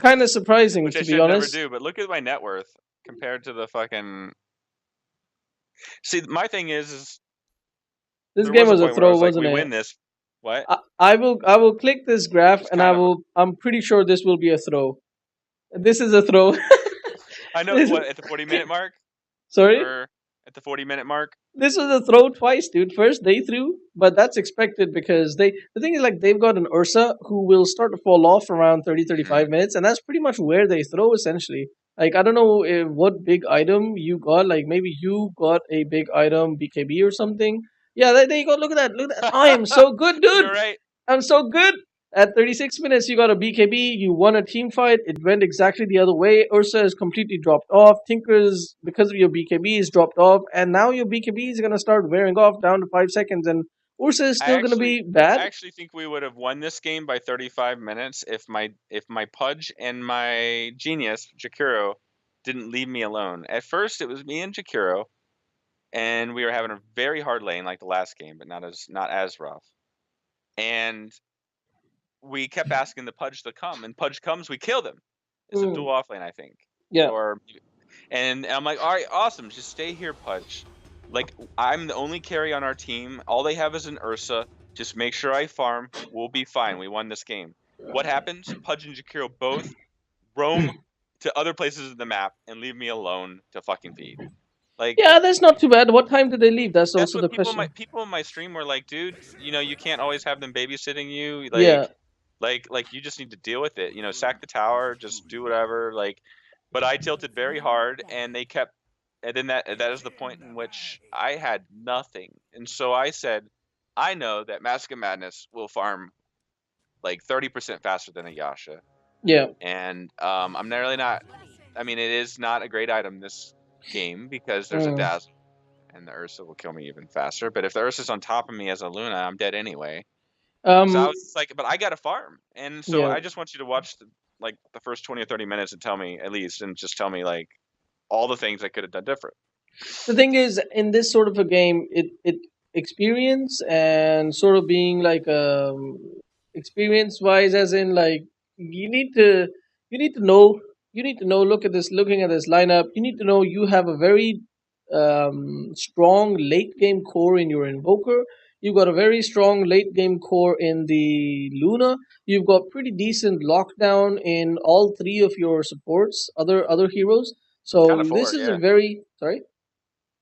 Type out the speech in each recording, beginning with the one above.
kind of surprising, which to I be should never honest. do. But look at my net worth compared to the fucking. See, my thing is This there game was a was a point where I throw, was like, wasn't we it? win this. What? I will click this graph, It's and kind of. I'm pretty sure this will be a throw. This is a throw. I know This, what at the 40-minute mark sorry. or at the 40-minute mark. This was a throw twice, dude. First they threw, but that's expected because the thing is, like, they've got an Ursa who will start to fall off around 30-35 Mm-hmm. minutes, and that's pretty much where they throw essentially. Like, I don't know what big item you got. Like, maybe you got a big item BKB or something. Yeah, there you go. Look at that. Look at that. I am so good, dude. You're right. I'm so good. At 36 minutes, you got a BKB. You won a team fight. It went exactly the other way. Ursa is completely dropped off. Tinker's, because of your BKB, is dropped off. And now your BKB is going to start wearing off down to 5 seconds. And Ursa is I still going to actually be bad. I actually think we would have won this game by 35 minutes if my Pudge and my genius Jakiro didn't leave me alone. At first it was me and Jakiro, and we were having a very hard lane like the last game, but not as rough. And we kept asking the Pudge to come, and Pudge comes, we killed him. It's a dual off lane, I think. Yeah. And I'm like, all right, awesome, just stay here, Pudge. Like, I'm the only carry on our team. All they have is an Ursa. Just make sure I farm. We'll be fine. We won this game. What happens? Pudge and Jakiro both roam to other places of the map and leave me alone to fucking feed. Like, Yeah, that's not too bad. What time did they leave? That's that's also the what question. people in my stream were like, dude, you can't always have them babysitting you. Yeah. Like you just need to deal with it. Sack the tower, just do whatever. But I tilted very hard, and they kept. And then that is the point in which I had nothing, and so I said, I know that Mask of Madness will farm like 30% faster than a Yasha, Yeah. and I'm really not. I mean, it is not a great item this game because there's a Mm. dazzle, and the Ursa will kill me even faster. But if the Ursa's on top of me as a Luna, I'm dead anyway. So I was just like, but I got to farm, and so Yeah. I just want you to watch the first 20 or 30 minutes and tell me at least, and just tell me like all the things I could have done different. The thing is, in this sort of a game, it experience and sort of being like experience wise, as in, like, you need to you need to know you need to know. Looking at this lineup, you need to know you have a very strong late game core in your Invoker. You've got a very strong late game core in the Luna. You've got pretty decent lockdown in all three of your supports, other heroes. Kind So of this four, is a yeah. very sorry.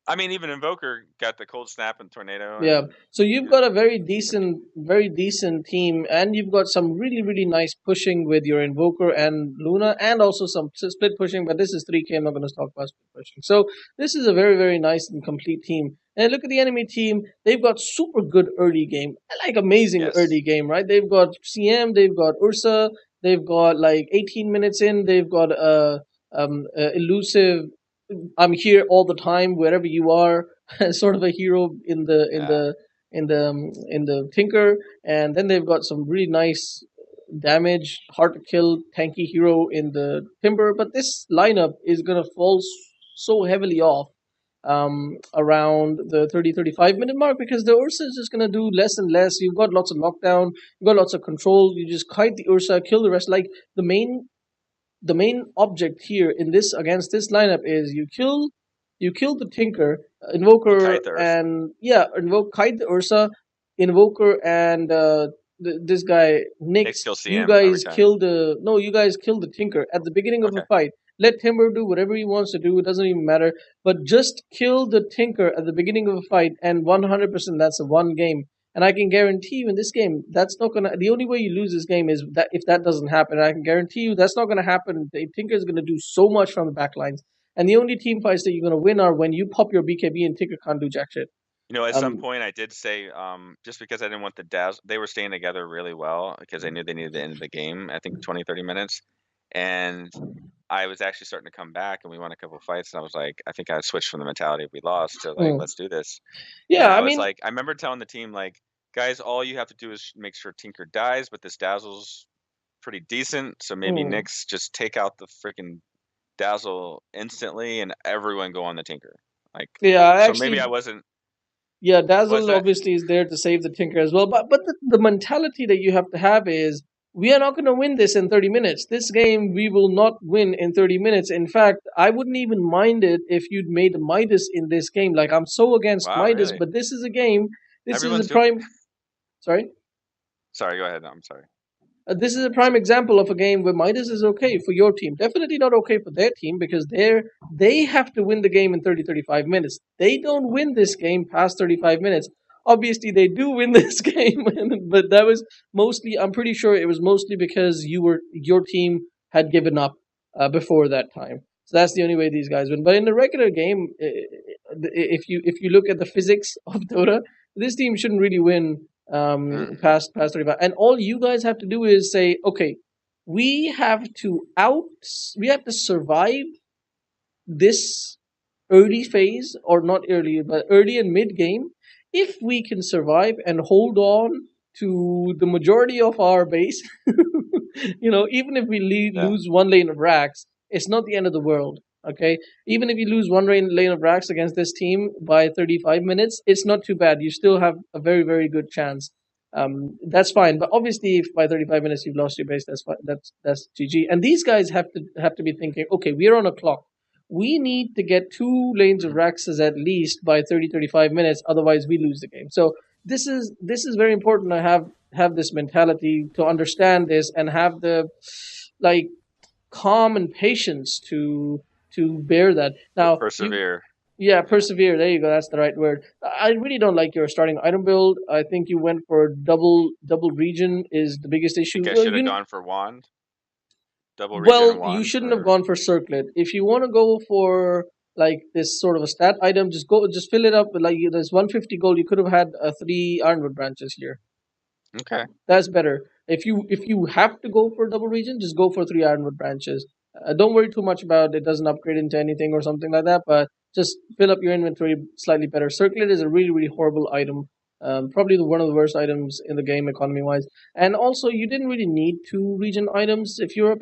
I mean, even Invoker got the cold snap and tornado. Yeah. And, So you've got a very decent team, and you've got some really, really nice pushing with your Invoker and Luna, and also some split pushing. But this is 3K. I'm not going to talk about split pushing. So this is a very, very nice and complete team. And look at the enemy team; they've got super good early game, like amazing yes. early game, right? They've got CM, they've got Ursa, they've got like 18 minutes in, they've got elusive. I'm here all the time, wherever you are. Sort of a hero in the Yeah. in the Tinker, and then they've got some really nice damage, hard to kill, tanky hero in the Timber. But this lineup is gonna fall so heavily off around the 30-35 minute mark, because the Ursa is just gonna do less and less. You've got lots of lockdown, you've got lots of control. You just kite the Ursa, kill the rest. Like, the main object here in this against this lineup is you kill the Tinker, Invoker, Kite the Ursa. and kite the Ursa, Invoker, and this guy Nyx. kills CM You every guys time. kill the Tinker at the beginning of Okay. a fight. Let Timber do whatever he wants to do. It doesn't even matter. But just kill the Tinker at the beginning of a fight, and 100% that's a one game. And I can guarantee you in this game, that's not gonna. The only way you lose this game is that if that doesn't happen. And I can guarantee you that's not gonna happen. The Tinker is gonna do so much from the back lines, and the only team fights that you're gonna win are when you pop your BKB and Tinker can't do jack shit. At some point I did say, just because I didn't want the dazzle, they were staying together really well because I knew they needed the end of the game. I think 20, 30 minutes, and I was actually starting to come back, and we won a couple fights, and I was like, I think I switched from the mentality if we lost to like, let's do this. Yeah, And I I was mean, like, I remember telling the team like, guys, all you have to do is make sure Tinker dies, but this dazzle's pretty decent, so maybe Nyx just take out the freaking dazzle instantly, and everyone go on the Tinker. Like, yeah, so maybe I wasn't. Yeah, Was Dazzle that? obviously is there to save the Tinker as well, but the mentality that you have to have is we are not going to win this in 30 minutes. This game, we will not win in 30 minutes. In fact, I wouldn't even mind it if you'd made Midas in this game. Like, I'm so against Wow, Midas, really? but this is a game. This is a Everyone's doing. prime. Sorry? Sorry, go ahead. I'm sorry. This is a prime example of a game where Midas is okay for your team. Definitely not okay for their team because they have to win the game in 30-35 minutes. They don't win this game past 35 minutes. Obviously, they do win this game, but that was mostly. I'm pretty sure it was mostly because your team had given up before that time. So that's the only way these guys win. But in the regular game, if you look at the physics of Dota, this team shouldn't really win past 35, and all you guys have to do is say, okay, we have to out we have to survive this early phase, or not early but early and mid game. If we can survive and hold on to the majority of our base, even if we Yeah. lose one lane of racks, it's not the end of the world. Okay, even if you lose one lane of racks against this team by 35 minutes, it's not too bad. You still have a very, very good chance. That's fine. But obviously, if by 35 minutes you've lost your base, that's fine. That's GG. And these guys have to be thinking, okay, we're on a clock. We need to get two lanes of Mhm. Raxes at least by 30-35 minutes, otherwise we lose the game. So this is very important to have this mentality, to understand this, and have the like calm and patience to bear that. Now you Persevere. yeah, Yeah. persevere. There you go. That's the right word. I really don't like your starting item build. I think you went for double region is the biggest I issue. think I should have gone for wand, double regen and Well, you wand, shouldn't have or gone for circlet. If you want to go for like this sort of a stat item, just fill it up with like there's 150 gold. You could have had three ironwood branches here. okay. That's better. If you have to go for double region, just go for three ironwood branches. Don't worry too much about it doesn't upgrade into anything or something like that. But just fill up your inventory slightly better. Circlet is a really really horrible item. Probably one of the worst items in the game economy wise. And also, you didn't really need two region items. If you're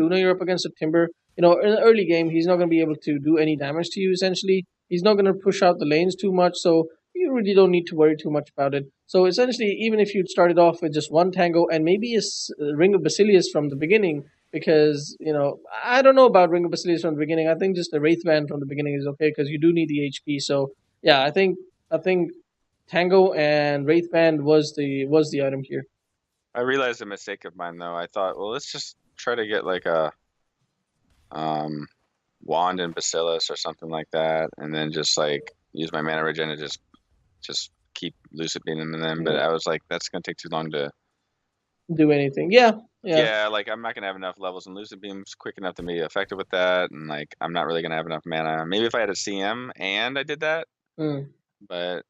Luna, you're up against a Timber. In the early game, he's not going to be able to do any damage to you. Essentially, he's not going to push out the lanes too much. So you really don't need to worry too much about it. So essentially, even if you'd started off with just one Tango and maybe a Ring of Basilius from the beginning, because I don't know about Ring of Basilius from the beginning. I think just the Wraith Band from the beginning is okay because you do need the HP. So yeah, I think Tango and Wraith Band was the item here. I realized a mistake of mine though. I thought, well, let's just try to get like a um wand and bacillus or something like that, and then just like use my mana regen to just keep lucid beaming them. But Yeah, I was like, that's gonna take too long to. do anything. Yeah, yeah. Yeah, like I'm not gonna have enough levels and lucid beams quick enough to be effective with that, and like I'm not really gonna have enough mana. Maybe if I had a CM and I did that, Mm. but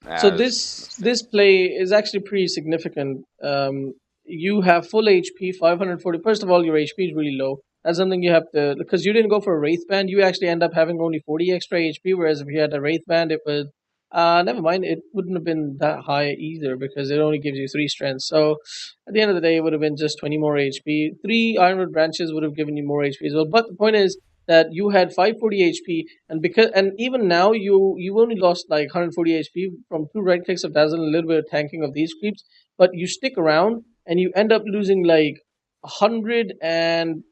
So that was a this mistake. this play is actually pretty significant. You have full HP, 540. First of all, your HP is really low. That's something you have to, because you didn't go for a Wraith Band. You actually end up having only 40 extra HP. Whereas if you had a Wraith Band, it would. Never mind. It wouldn't have been that high either because it only gives you three strength. So at the end of the day, it would have been just 20 more HP. Three Ironwood branches would have given you more HP as well. But the point is that you had 540 HP, and even now you only lost like 140 HP from two right clicks of Dazzle and a little bit of tanking of these creeps, but you stick around and you end up losing like 100 and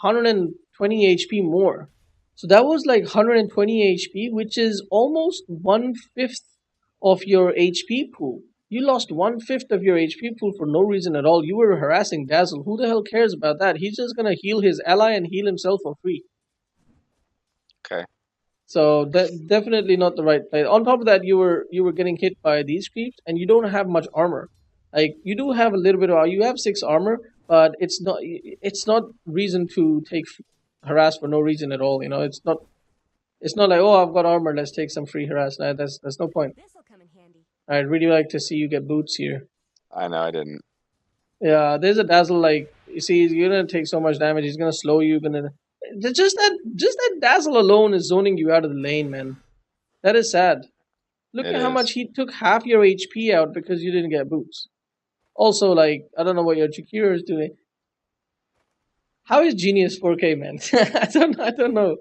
120 HP more. So that was like 120 HP, which is almost 1/5 of your HP pool. You lost 1/5 of your HP pool for no reason at all. You were harassing Dazzle. Who the hell cares about that? He's just gonna heal his ally and heal himself for free. Okay. So that definitely not the right play. On top of that, you were getting hit by these creeps, and you don't have much armor. Like you do have a little bit of, you have six armor, but it's not reason to take harass for no reason at all. It's not like, oh, I've got armor, let's take some free harass. Nah, that's no point. This'll come in handy. I'd really like to see you get boots here. I know I didn't. Yeah, there's a dazzle. Like you see, you're gonna take so much damage. He's gonna slow you. Gonna just that dazzle alone is zoning you out of the lane, man. That is sad. Look It at how much is. he took half your HP out because you didn't get boots. Also, like, I don't know what your Chikira is doing. How is Genius 4K, man? I don't know.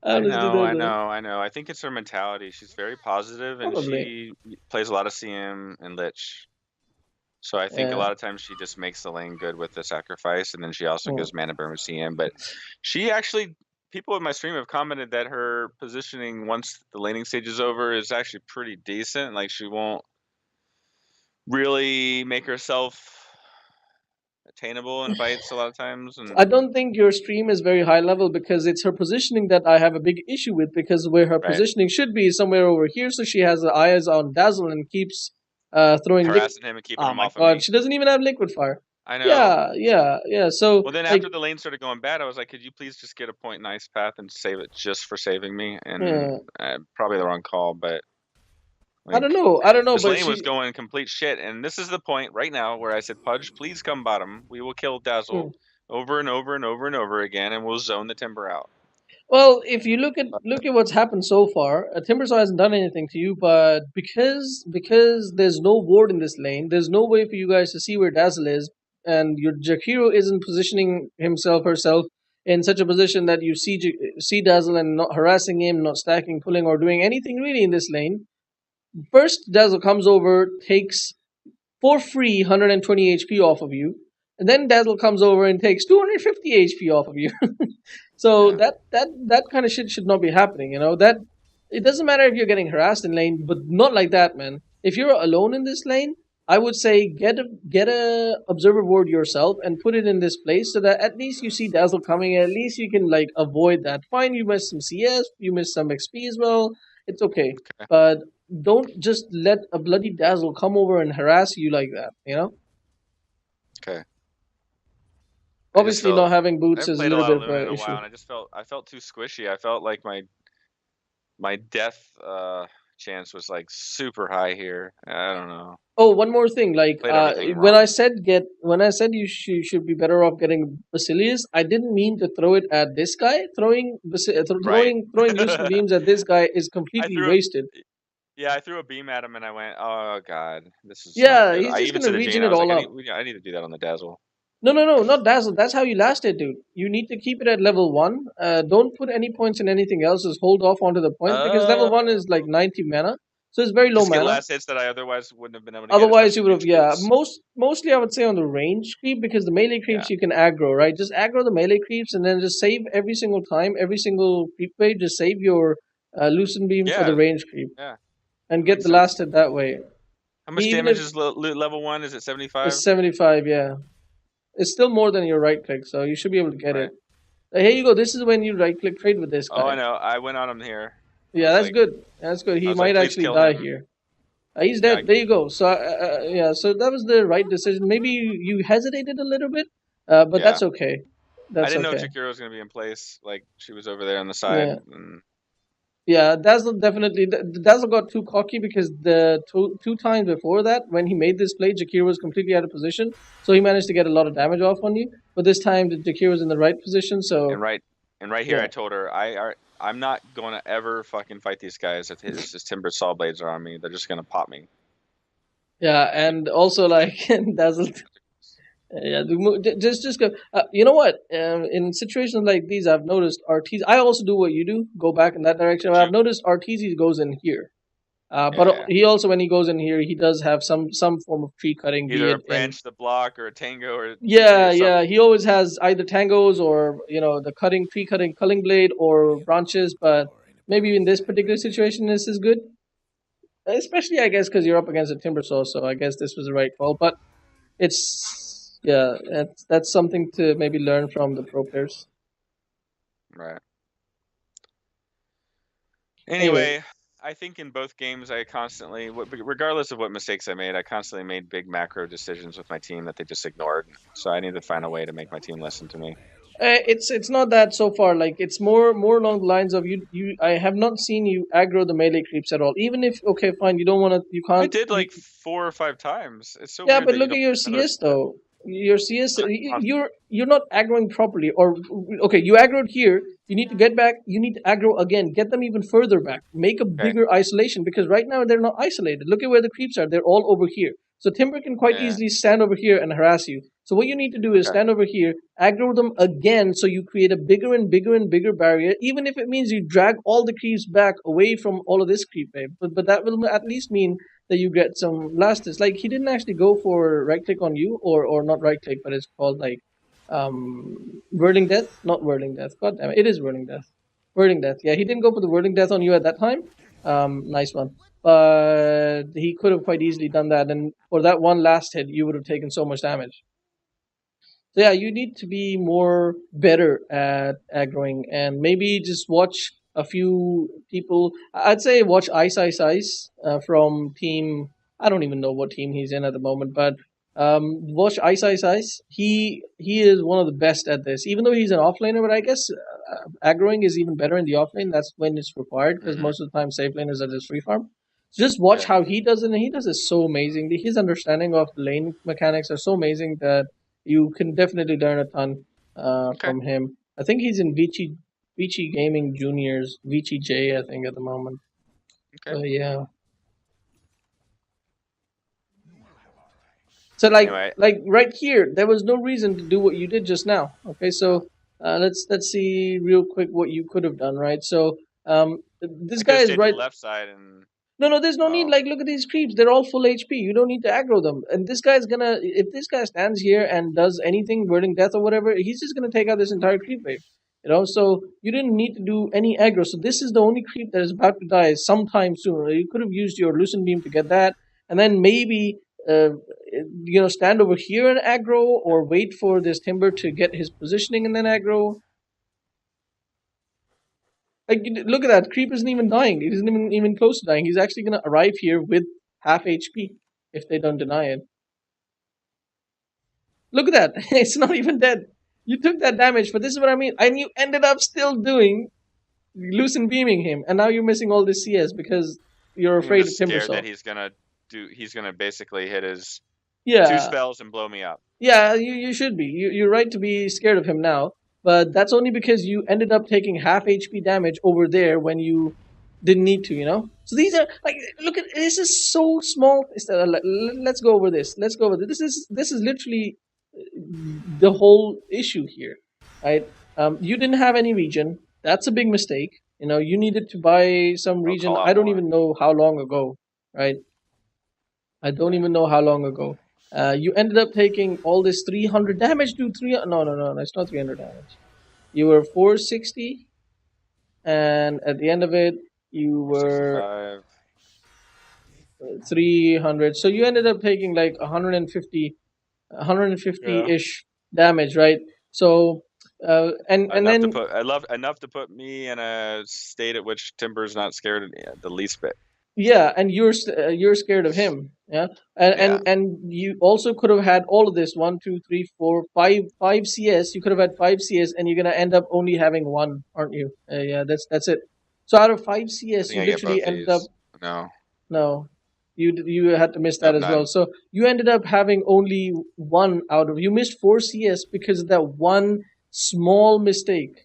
I I honestly know, don't I know. know, I know. I think it's her mentality. She's very positive and Probably. she plays a lot of CM and Lich. So I think a Yeah. lot of times she just makes the lane good with the sacrifice, and then she also Mm. gives mana burn with CM. But she actually, people in my stream have commented that her positioning once the laning stage is over is actually pretty decent. Like she won't really make herself attainable in fights a lot of times, I and don't think your stream is very high level because it's her positioning that I have a big issue with, because where her right, positioning should be is somewhere over here, so she has the eyes on Dazzle and keeps throwing liquid. harassing him and keeping Oh him my off of god, me. she doesn't even have liquid fire. I know. Yeah, yeah, yeah. So Well, then like, after the lane started going bad, I was like, could you please just get a point in ice path and save it just for saving me? And yeah, probably the wrong call, but I don't like know, I don't know, this but lane was she. going complete shit. And this is the point right now where I said, Pudge, please come bottom. We will kill Dazzle Hmm. over and over and over and over again, and we'll zone the timber out. Well, if you look at what's happened so far, Timbersaw hasn't done anything to you, but because there's no ward in this lane, there's no way for you guys to see where Dazzle is, and your Jakiro isn't positioning himself herself in such a position that you see Dazzle and not harassing him, not stacking, pulling, or doing anything really in this lane. First, Dazzle comes over, takes for free 120 HP off of you, and then Dazzle comes over and takes 250 HP off of you. So Yeah. that kind of shit should not be happening. That it doesn't matter if you're getting harassed in lane, but not like that, man. If you're alone in this lane, I would say get a observer ward yourself and put it in this place so that at least you see Dazzle coming. At least you can like avoid that. Fine, you missed some CS, you missed some XP as well. It's okay, Okay. but don't just let a bloody Dazzle come over and harass you like that. Okay. I just Obviously, felt not having I boots haven't is a played a little lot bit of of Luna an in a issue. while, and I felt too squishy. I felt like my death chance was like super high here. I don't know. Oh, one more thing. Like, Played everything when I wrong. said you should be better off getting Basilius, I didn't mean to throw it at this guy. Right. Throwing lucid beams at this guy is I completely threw a wasted. Yeah, I threw a beam at him and I went, "Oh God, this is not Yeah, good." he's I just even gonna said to Gene, regen I it was like, all up. I need to do that on the Dazzle." No, no, no, not Dazzle. That's how you last it, dude. You need to keep it at level one. Don't put any points in anything else. Just hold off onto the points because level one is like Oh, 90 mana, so it's very low just get mana. last hits that I otherwise wouldn't have been able to get, Otherwise, you especially would big have, yeah. creeps. Mostly, I would say on the range creep, because the melee Yeah, creeps you can aggro, right? Just aggro the melee creeps and then just save every single time, every single creep wave. Just save your Lucent Beam for the yeah, range creep yeah. and That get makes the last sense. hit that way. How much Even damage if is level one? Is it 75? it's 75, yeah, it's still more than your right click, so you should be able to get it. Right. Here you go. This is when you right click trade with this Oh, guy. I know. I went on him here. Yeah, that's good. That's good. I He was like, might please actually kill die him. here. He's Yeah, dead. There you go. So yeah, so that was the right decision. Maybe you hesitated a little bit, but yeah. that's okay. I That's didn't know okay. Chikiro was gonna be in place. Like she was over there on the side. Yeah, And, yeah. Dazzle definitely. Dazzle got too cocky because the two times before that, when he made this play, Jakir was completely out of position, so he managed to get a lot of damage off on you. But this time, the Jakir was in the right position, so and right and right here, yeah, I told her I'm not going to ever fucking fight these guys if his timber saw blades are on me. They're just gonna pop me. yeah. And also like Dazzle. Yeah, just go. You know what? In situations like these, I've noticed Arteezy. I also do what you do. Go back in that direction. I've Shoot. noticed Arteezy goes in here. But Yeah. he also, when he goes in here, he does have some form of tree cutting, be Either a it in. branch, the block, or a tango, or a TP, or Yeah, something. yeah. He always has either tangos or the tree cutting, culling blade or branches. But maybe in this particular situation, this is good. Especially, I guess, because you're up against a timber saw, so I guess this was the right call. But it's yeah, that's something to maybe learn from the pro players. Right. Anyway, Anyway, I think in both games, I constantly, regardless of what mistakes I made, I constantly made big macro decisions with my team that they just ignored. So I need to find a way to make my team listen to me. it's not that so far. Like it's more along the lines of you. I have not seen you aggro the melee creeps at all. Even if okay, fine, you don't want to, you I can't. did like 4 or 5 times. It's so Yeah, weird but that you look at don't your notice CS that. though. Your CS, Constant. you're not aggroing properly. Or okay, you aggroed here. You need to get back. You need to aggro again. Get them even further back. Make a Okay. bigger isolation, because right now they're not isolated. Look at where the creeps are. They're all over here. So Timber can quite Yeah. easily stand over here and harass you. So what you need to do is Okay. stand over here, aggro them again, so you create a bigger and bigger and bigger barrier. Even if it means you drag all the creeps back away from all of this creep wave, but that will at least mean that you get some last hits. Like he didn't actually go for right click on you, or not right click, but it's called like whirling death, not whirling death. God damn it, it is whirling death. Whirling death. Yeah, he didn't go for the whirling death on you at that time. Nice one. But he could have quite easily done that, and for that one last hit, you would have taken so much damage. So yeah, you need to be more better at aggroing, and maybe just watch a few people. I'd say watch Ice from team. I don't even know what team he's in at the moment, but watch Ice. He is one of the best at this, even though he's an offlaner. But I guess aggroing is even better in the offlane. That's when it's required because Mm-hmm. most of the time safe laners are just free farm. So just watch Yeah. how he does it, and he does it so amazingly. His understanding of the lane mechanics are so amazing that you can definitely learn a ton Okay. from him. I think he's in Vici Gaming Juniors, Vici J, I think at the moment. Okay. So yeah. So like Anyway, right here, there was no reason to do what you did just now. Okay, no, so let's see real quick what you could have done. Right, so this I could guy have is stayed to the right. left side and No, there's no need. oh, Like, look at these creeps; they're all full HP. You don't need to aggro them. And this guy's gonna, if this guy stands here and does anything, wording death or whatever, he's just gonna take out this entire creep wave. So you didn't need to do any aggro. So this is the only creep that is about to die sometime soon. You could have used your loosen beam to get that, and then maybe, uh, stand over here and aggro, or wait for this timber to get his positioning and then aggro. Like, look at that. Creep isn't even dying. He isn't even close to dying. He's actually going to arrive here with half HP if they don't deny it. Look at that. It's not even dead. You took that damage, but this is what I mean. And you ended up still doing loosen beaming him, and now you're missing all this CS because you're I'm afraid just of scared that Timbersaw. he's gonna basically hit his two Yeah, spells and blow me up. yeah, you should be. You're right to be scared of him now, but that's only because you ended up taking half HP damage over there when you didn't need to. So these are like, look at this is so small. Let's go over this. Let's go over this. This is literally the whole issue here, right? You didn't have any region. That's a big mistake. You needed to buy some I'll region. call I out don't more. even know how long ago, right? I don't even know how long ago. You ended up taking all this 300 damage to 3. No, no, no, no, it's not 300 damage. You were 460, and at the end of it, you were 465. 300. So you ended up taking like 150, Yeah. 150-ish damage, right? So, and Enough to then put I love enough to put me in a state at which Timber's not scared of the least bit. yeah, and you're scared of him, yeah, and Yeah. you also could have had all of this 1, 2, 3, 4, 5 CS. You could have had 5 CS, and you're gonna end up only having one, aren't you? Yeah, that's it. So out of five I CS, think you I get literally both ended up. these. No. No, you had to miss that Nope, as well. none. So you ended up having only one out of. You missed 4 CS because of that one small mistake.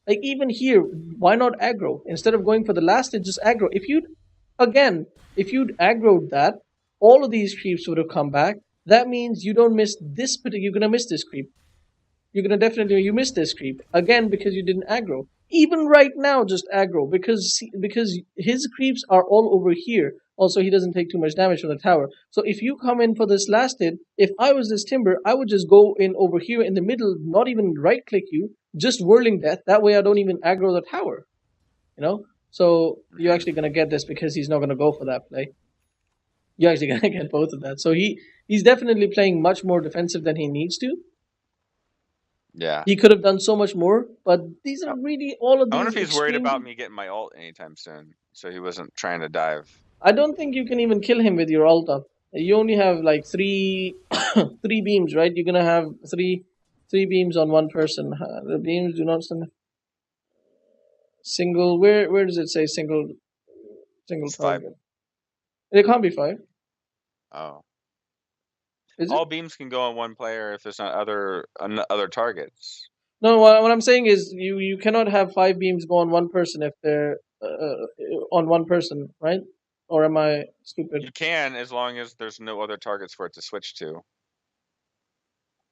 Like even here, why not aggro instead of going for the last hit? Just aggro. If you'd aggroed that, all of these creeps would have come back. That means you don't miss this. You're gonna miss this creep. You're gonna definitely you missed this creep again because you didn't aggro. Even right now, just aggro because his creeps are all over here. Also, he doesn't take too much damage from the tower. So if you come in for this last hit, if I was this timber, I would just go in over here in the middle, not even right click you, just whirling death. That way, I don't even aggro the tower. So you're Hmm. actually gonna get this because he's not gonna go for that play. You're actually gonna get both of that. So he's definitely playing much more defensive than he needs to. Yeah. He could have done so much more, but these I are really all of I wonder if these he's worried about extremely. me getting my ult anytime soon, so he wasn't trying to dive. I don't think you can even kill him with your ult up. You only have like three, three beams, right? You're gonna have three beams on one person. The beams do not stand single. Where does it say single It's 5. target? It can't be five, Oh. is it? All beams can go on one player if there's not other targets. No, what I'm saying is you cannot have 5 beams go on one person if they're on one person, right? Or am I stupid? You can as long as there's no other targets for it to switch to,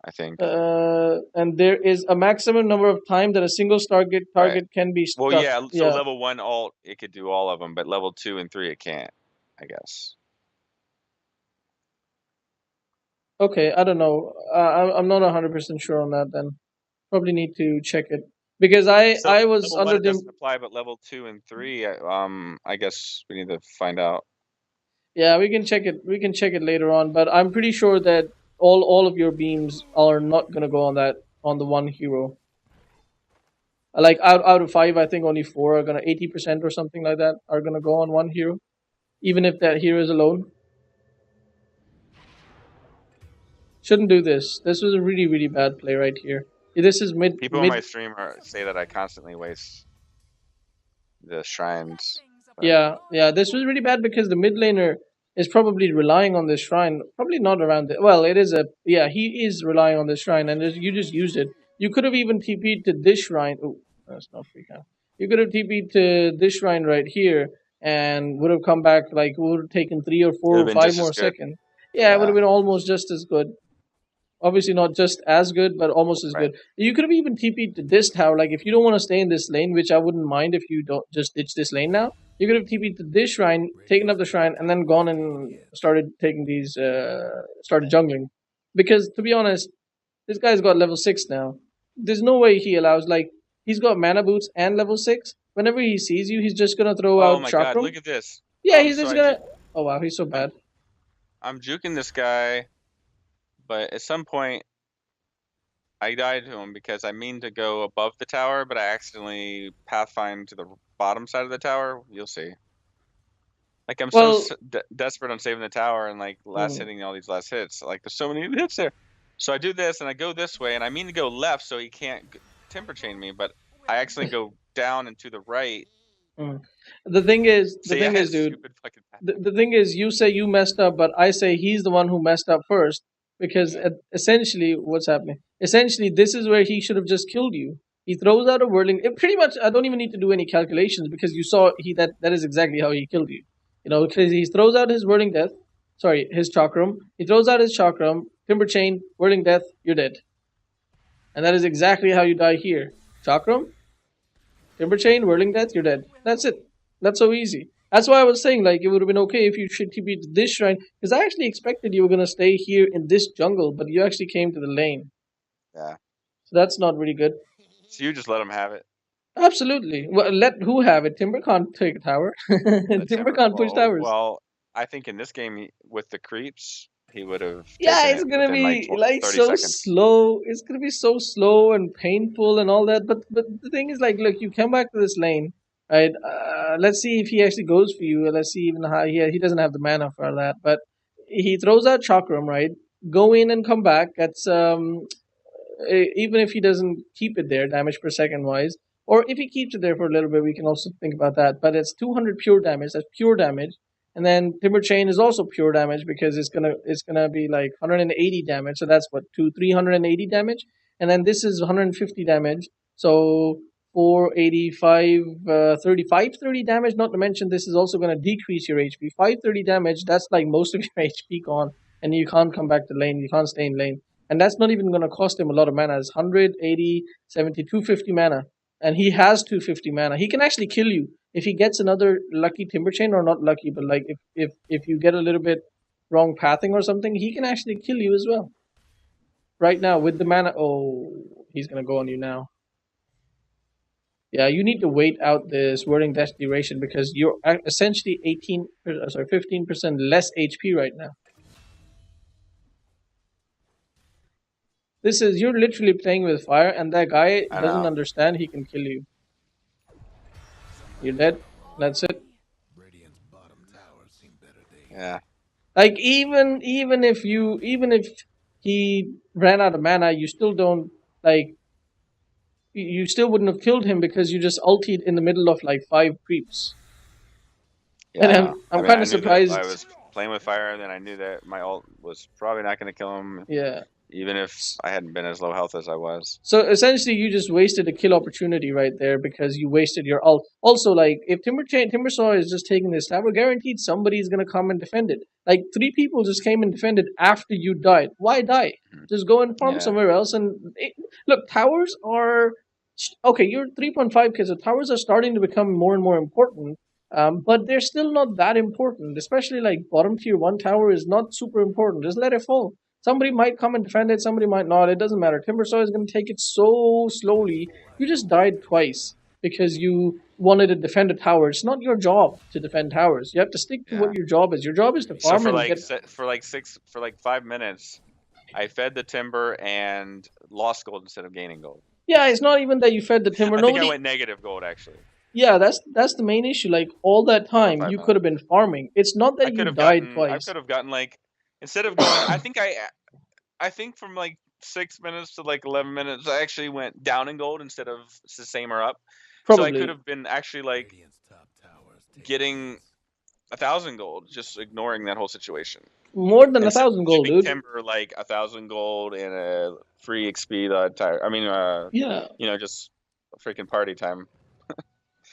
I think. And there is a maximum number of time that a single target Right. can be Well, struck. yeah, so Yeah. level 1 alt it could do all of them, but level 2 and 3 it can't, I guess. Okay, I don't know. I'm not 100% sure on that. Then probably need to check it because So I was level one under it the doesn't apply, but level 2 and 3, I guess we need to find out. yeah, we can check it. We can check it later on, but I'm pretty sure that all of your beams are not gonna go on that on the one hero. Like out of five, I think only four are gonna 80% or something like that are gonna go on one hero, even if that hero is alone. Shouldn't do this. This was a really bad play right here. This is People on mid. my stream say that I constantly waste the shrines, but Yeah. This was really bad because the mid laner is probably relying on this shrine. Probably not around it. Well, it is a yeah. He is relying on this shrine, and you just used it. You could have even TP'd to this shrine. Oh, that's not free count. You could have TP'd to this shrine right here, and would have come back like would have taken three or it four would or have been five just as more good. seconds. Yeah, it would Yeah, have been almost just as good. Obviously not just as good, but almost as right. good. You could have even TP'd to this tower. Like if you don't want to stay in this lane, which I wouldn't mind if you don't just ditch this lane now. You could have TP'd to this shrine, taken up the shrine, and then gone and started taking these, started jungling. Because to be honest, this guy's got level 6 now. There's no way he allows, like, he's got mana boots and level 6. Whenever he sees you, he's just gonna throw Oh out my God, chakram. look at this. Yeah, he's So just gonna. Oh wow, he's so I'm bad. I'm juking this guy, but at some point I died to him because I mean to go above the tower, but I accidentally pathfind to the bottom side of the tower. You'll see. Like I'm so Well, desperate on saving the tower and like last hmm, hitting all these last hits. Like there's so many hits there. So I do this and I go this way and I mean to go left so he can't temper chain me, but I accidentally go down and to the right. hmm. The thing is, dude. Stupid fucking path. The thing is, you say you messed up, but I say he's the one who messed up first because Yeah. essentially, what's happening? Essentially, this is where he should have just killed you. He throws out a whirling. It pretty much, I don't even need to do any calculations because you saw that is exactly how he killed you. You know, because he throws out his whirling death. Sorry, his chakram. He throws out his chakram, timber chain, whirling death. You're dead, and that is exactly how you die here. Chakram, timber chain, whirling death. You're dead. That's it. That's so easy. That's why I was saying like it would have been okay if you should TP to this shrine because I actually expected you were gonna stay here in this jungle, but you actually came to the lane, Yeah. so that's not really good. So you just let him have it. Absolutely. Well, let who have it? Timber can't take a tower. The Timber timber. can't push Oh towers. well, I think in this game with the creeps, he would have Yeah, taken it's it gonna within like be like 30 so seconds. slow. It's gonna be so slow and painful and all that. But the thing is, like, look, you come back to this lane, right? Let's see if he actually goes for you. Let's see even how he doesn't have the mana for that, but he throws out chakram, right? Go in and come back. That's even if he doesn't keep it there, damage per second wise, or if he keeps it there for a little bit, we can also think about that. But it's 200 pure damage. That's pure damage. And then Timber Chain is also pure damage because it's gonna be like 180 damage. So that's what 380 damage. And then this is 150 damage. So 485, 35, 30 damage. Not to mention this is also gonna decrease your HP. 530 damage. That's like most of your HP gone, and you can't come back to lane. You can't stay in lane, and that's not even going to cost him a lot of mana. It's 180, 70, 250 mana. And he has 250 mana. He can actually kill you if he gets another lucky timber chain, or not lucky, but like if you get a little bit wrong pathing or something, he can actually kill you as well. Right now with the mana, oh, he's going to go on you now. Yeah, you need to wait out this whirling death duration because you're essentially 15% less HP right now. This is you're literally playing with fire, and that guy I doesn't know. understand he can kill you. You're dead. That's it. Yeah. Like even if he ran out of mana, you still don't like you still wouldn't have killed him because you just ultied in the middle of like five creeps. Yeah, And I I'm know. I I'm mean, kind I of knew that I surprised. was playing with fire, and then I knew that my ult was probably not going to kill him, Yeah. even if I hadn't been as low health as I was. So essentially, you just wasted a kill opportunity right there because you wasted your ult. Also, like if Timbersaw is just taking this tower, guaranteed somebody's gonna come and defend it. Like three people just came and defended after you died. Why die? Mhm. Just go and farm Yeah. somewhere else. Look, towers are okay. You're 3.5k, so towers are starting to become more and more important. But they're still not that important. Especially like bottom tier one tower is not super important. Just let it fall. Somebody might come and defend it, somebody might not. It doesn't matter. Timber Sawyer is going to take it so slowly. You just died twice because you wanted to defend a tower. It's not your job to defend towers. You have to stick to Yeah. what your job is. Your job is to So farm and get. for like 5 minutes, I fed the timber and lost gold instead of gaining gold. Yeah, it's not even that you fed the timber. I think I Nobody. went negative gold actually. Yeah, that's the main issue. Like all that For time, 5 you could have minutes. been farming. It's not that I you could have died gotten I twice. could have gotten like instead of going I think from like 6 minutes to like 11 minutes I actually went down in gold instead of the same or up. So I could Probably have been actually like getting 1,000 gold, just ignoring that whole situation. more than Instead of 1,000 gold, giving dude. Timber like 1,000 gold and a free XP the entire. I mean, Yeah, just freaking party time.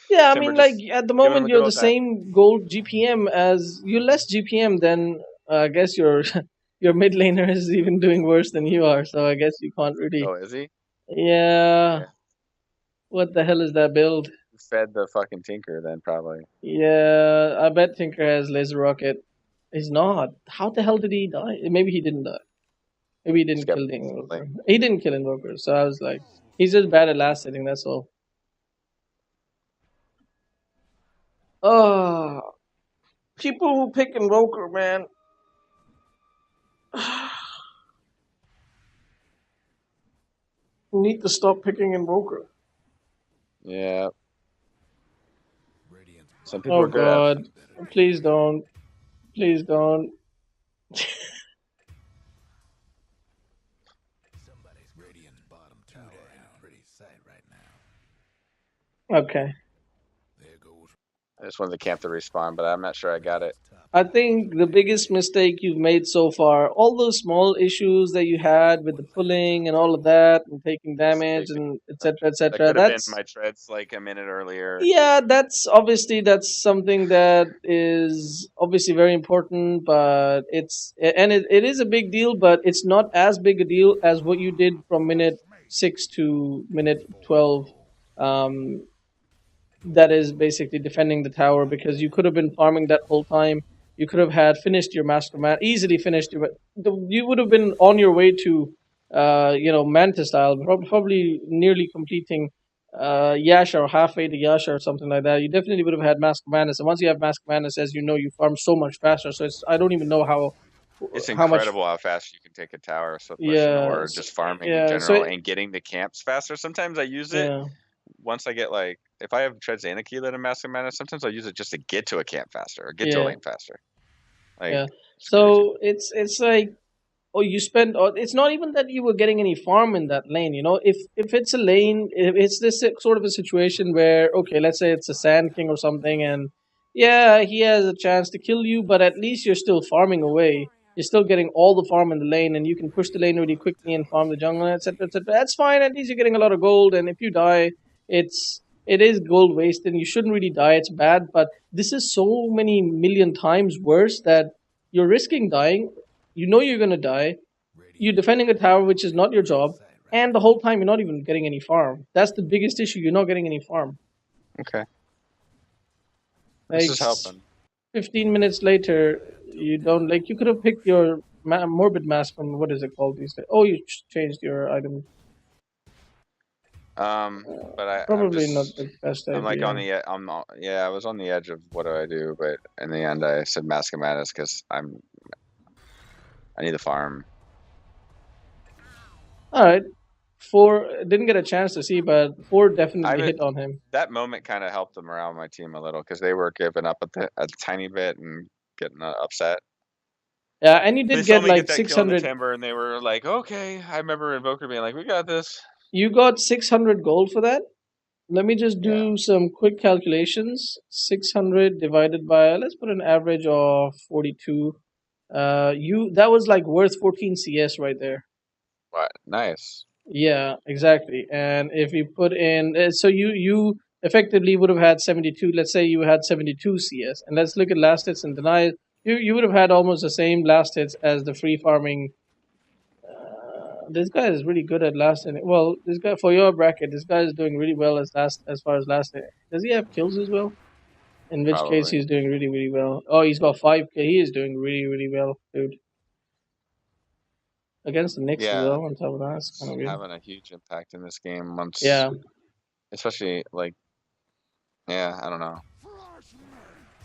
yeah. I Timber mean, like just at the giving him moment, a good you're the old time. same gold GPM as you're less GPM than I guess your your mid laner is even doing worse than you are. So I guess you can't really. Oh, is he? Yeah. Yeah. What the hell is that build? Fed the fucking Tinker then probably. Yeah, I bet Tinker has laser rocket. He's not. How the hell did he die? Maybe he didn't die. Maybe he Just didn't got kill the like invoker. He didn't kill invoker, so I was like, he's just bad at last hitting. That's all. Oh, people who pick invoker, man, need to stop picking invoker. yeah. Some people Oh are good at it. God, please don't, please don't. Okay. I just wanted to camp the respawn, but I'm not sure I got it. I think the biggest mistake you've made so far, all those small issues that you had with the pulling and all of that, and taking That's a damage big and deal. That etc. could have been That's my treads like a minute earlier. yeah, that's obviously that's something that is obviously very important, but it is a big deal, but it's not as big a deal as what you did from minute 6 to minute 12. Um, that is basically defending the tower because you could have been farming that whole time. You could have had finished your master man easily finished your. You would have been on your way to, Manta style, probably nearly completing Yasha or halfway to Yasha or something like that. You definitely would have had Mask of Madness, and once you have Mask of Madness, as you know, you farm so much faster. So it's I don't even know It's how much. incredible how fast you can take a tower so pushing Yeah, or just farming in yeah. So general and getting the camps faster. Sometimes I use it yeah, once I get like if I have Treads and Aquila in Master Mana, sometimes I'll use it just to get to a camp faster or get to a yeah, lane faster. Like yeah. it's crazy. So it's like you spend or it's not even that you were getting any farm in that lane, if it's a lane, if it's this sort of a situation where, okay, let's say it's a Sand King or something, and yeah, he has a chance to kill you, but at least you're still farming away. You're still getting all the farm in the lane, and you can push the lane really quickly and farm the jungle, etc., etc. That's fine. At least you're getting a lot of gold, and if you die, it is gold wasted, and you shouldn't really die. It's bad, but this is so many million times worse that you're risking dying. You know you're gonna die. You're defending a tower, which is not your job, and the whole time you're not even getting any farm. That's the biggest issue. You're not getting any farm. Okay. This Like is helping. 15 minutes later, you don't like. You could have picked your morbid mask from what is it called these days? Oh, you changed your item. But I'm Probably not just the best I'm like on idea. the I'm not, yeah, I was on the edge of what do I do, but in the end I said Mask of Madness because I need the farm. All right, four didn't get a chance to see, but four I definitely would hit on him. that moment kind of helped the morale of my team a little because they were giving up a tiny bit and getting upset. Yeah, and you They did saw get me get like that kill in the 600. timber and they were like, okay. I remember Invoker being like, we got this. You got 600 gold for that. Let me just Yeah. do some quick calculations. 600 divided by, let's put an average of 42. That was like worth 14 CS right there. What? Nice. Yeah, exactly. And if you put in, so you effectively would have had 72. Let's say you had 72 CS, and let's look at last hits and deny. You would have had almost the same last hits as the free farming. This guy is really good at last hit. Well, this guy for your bracket, this guy is doing really well as far as last hit. Does he have kills as well? In which case, Probably. he's doing really, really well. Oh, he's got 5K. He is doing really, really well, dude. against the Knicks as Yeah, well. On top of that, it's kind it's of weird. having a huge impact in this game. Once, Yeah, especially like, yeah, I don't know.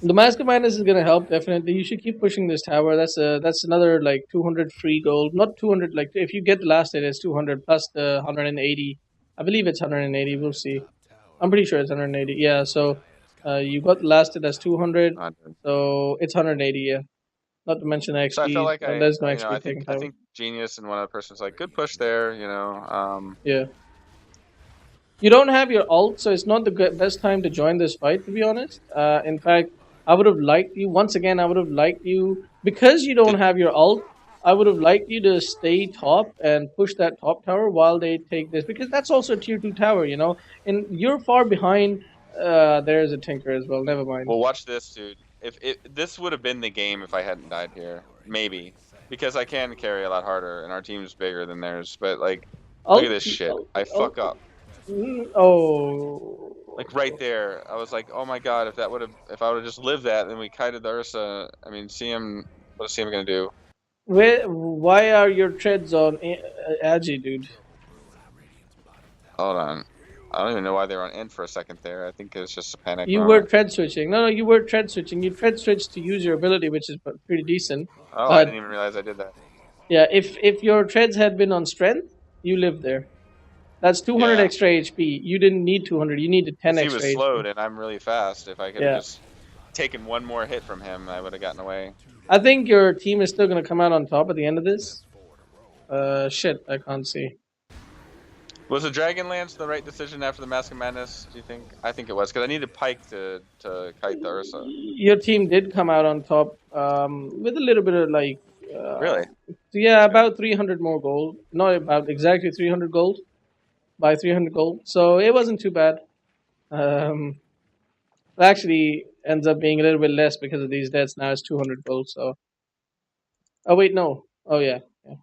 the Mask of Madness is gonna help definitely. You should keep pushing this tower. That's another like 200 free gold. Not 200. Like if you get the last hit, it's 200 plus the 180. I believe it's 180. We'll see. I'm pretty sure it's 180. Yeah. So you got the last hit. That's 200. I So it's 180. Yeah. Not to mention the So I feel XP. like There's no you know, XP taken I tower. think Genius and one other person's like, good push there, you know. Yeah. You don't have your ult, so it's not the best time to join this fight, to be honest. In fact, I would have liked you, once again, I would have liked you, because you don't Did have your ult, I would have liked you to stay top and push that top tower while they take this, because that's also a tier 2 tower, you know? And you're far behind, there's a Tinker as well, never mind. well, watch this, dude. If this would have been the game if I hadn't died here, maybe because I can carry a lot harder and our team's bigger than theirs. But like, look at Ult, this shit. ult, I ult. fuck up. Oh. Like right there, I was like, oh my god, if I would have just lived that, then we kited the Ursa. I mean, CM, what is CM gonna do? Why are your treads on Agi, dude? Hold on, I don't even know why they were on end for a second there. I think it's just a panic You were moment. tread switching. No, you were tread switching. You tread switched to use your ability, which is pretty decent. Oh, I But didn't even realize I did that. yeah, if your treads had been on strength, you lived there. That's 200 Yeah, extra HP. You didn't need 200. You needed 10 because he extra was HP. slowed and I'm really fast. If I could have Yeah, just taken one more hit from him, I would have gotten away. I think your team is still gonna come out on top at the end of this. Shit, I can't see. Was the Dragonlance the right decision after the Mask of Madness? Do you think? I think it was because I needed Pike to kite the Ursa. Your team did come out on top with a little bit of like, Really? yeah, That's good. about 300 more gold. Not about exactly 300 gold, by 300 gold. So it wasn't too bad. Um, it actually ends up being a little bit less because of these deaths. Now it's 200 gold. So, oh wait, no. Oh yeah, yeah,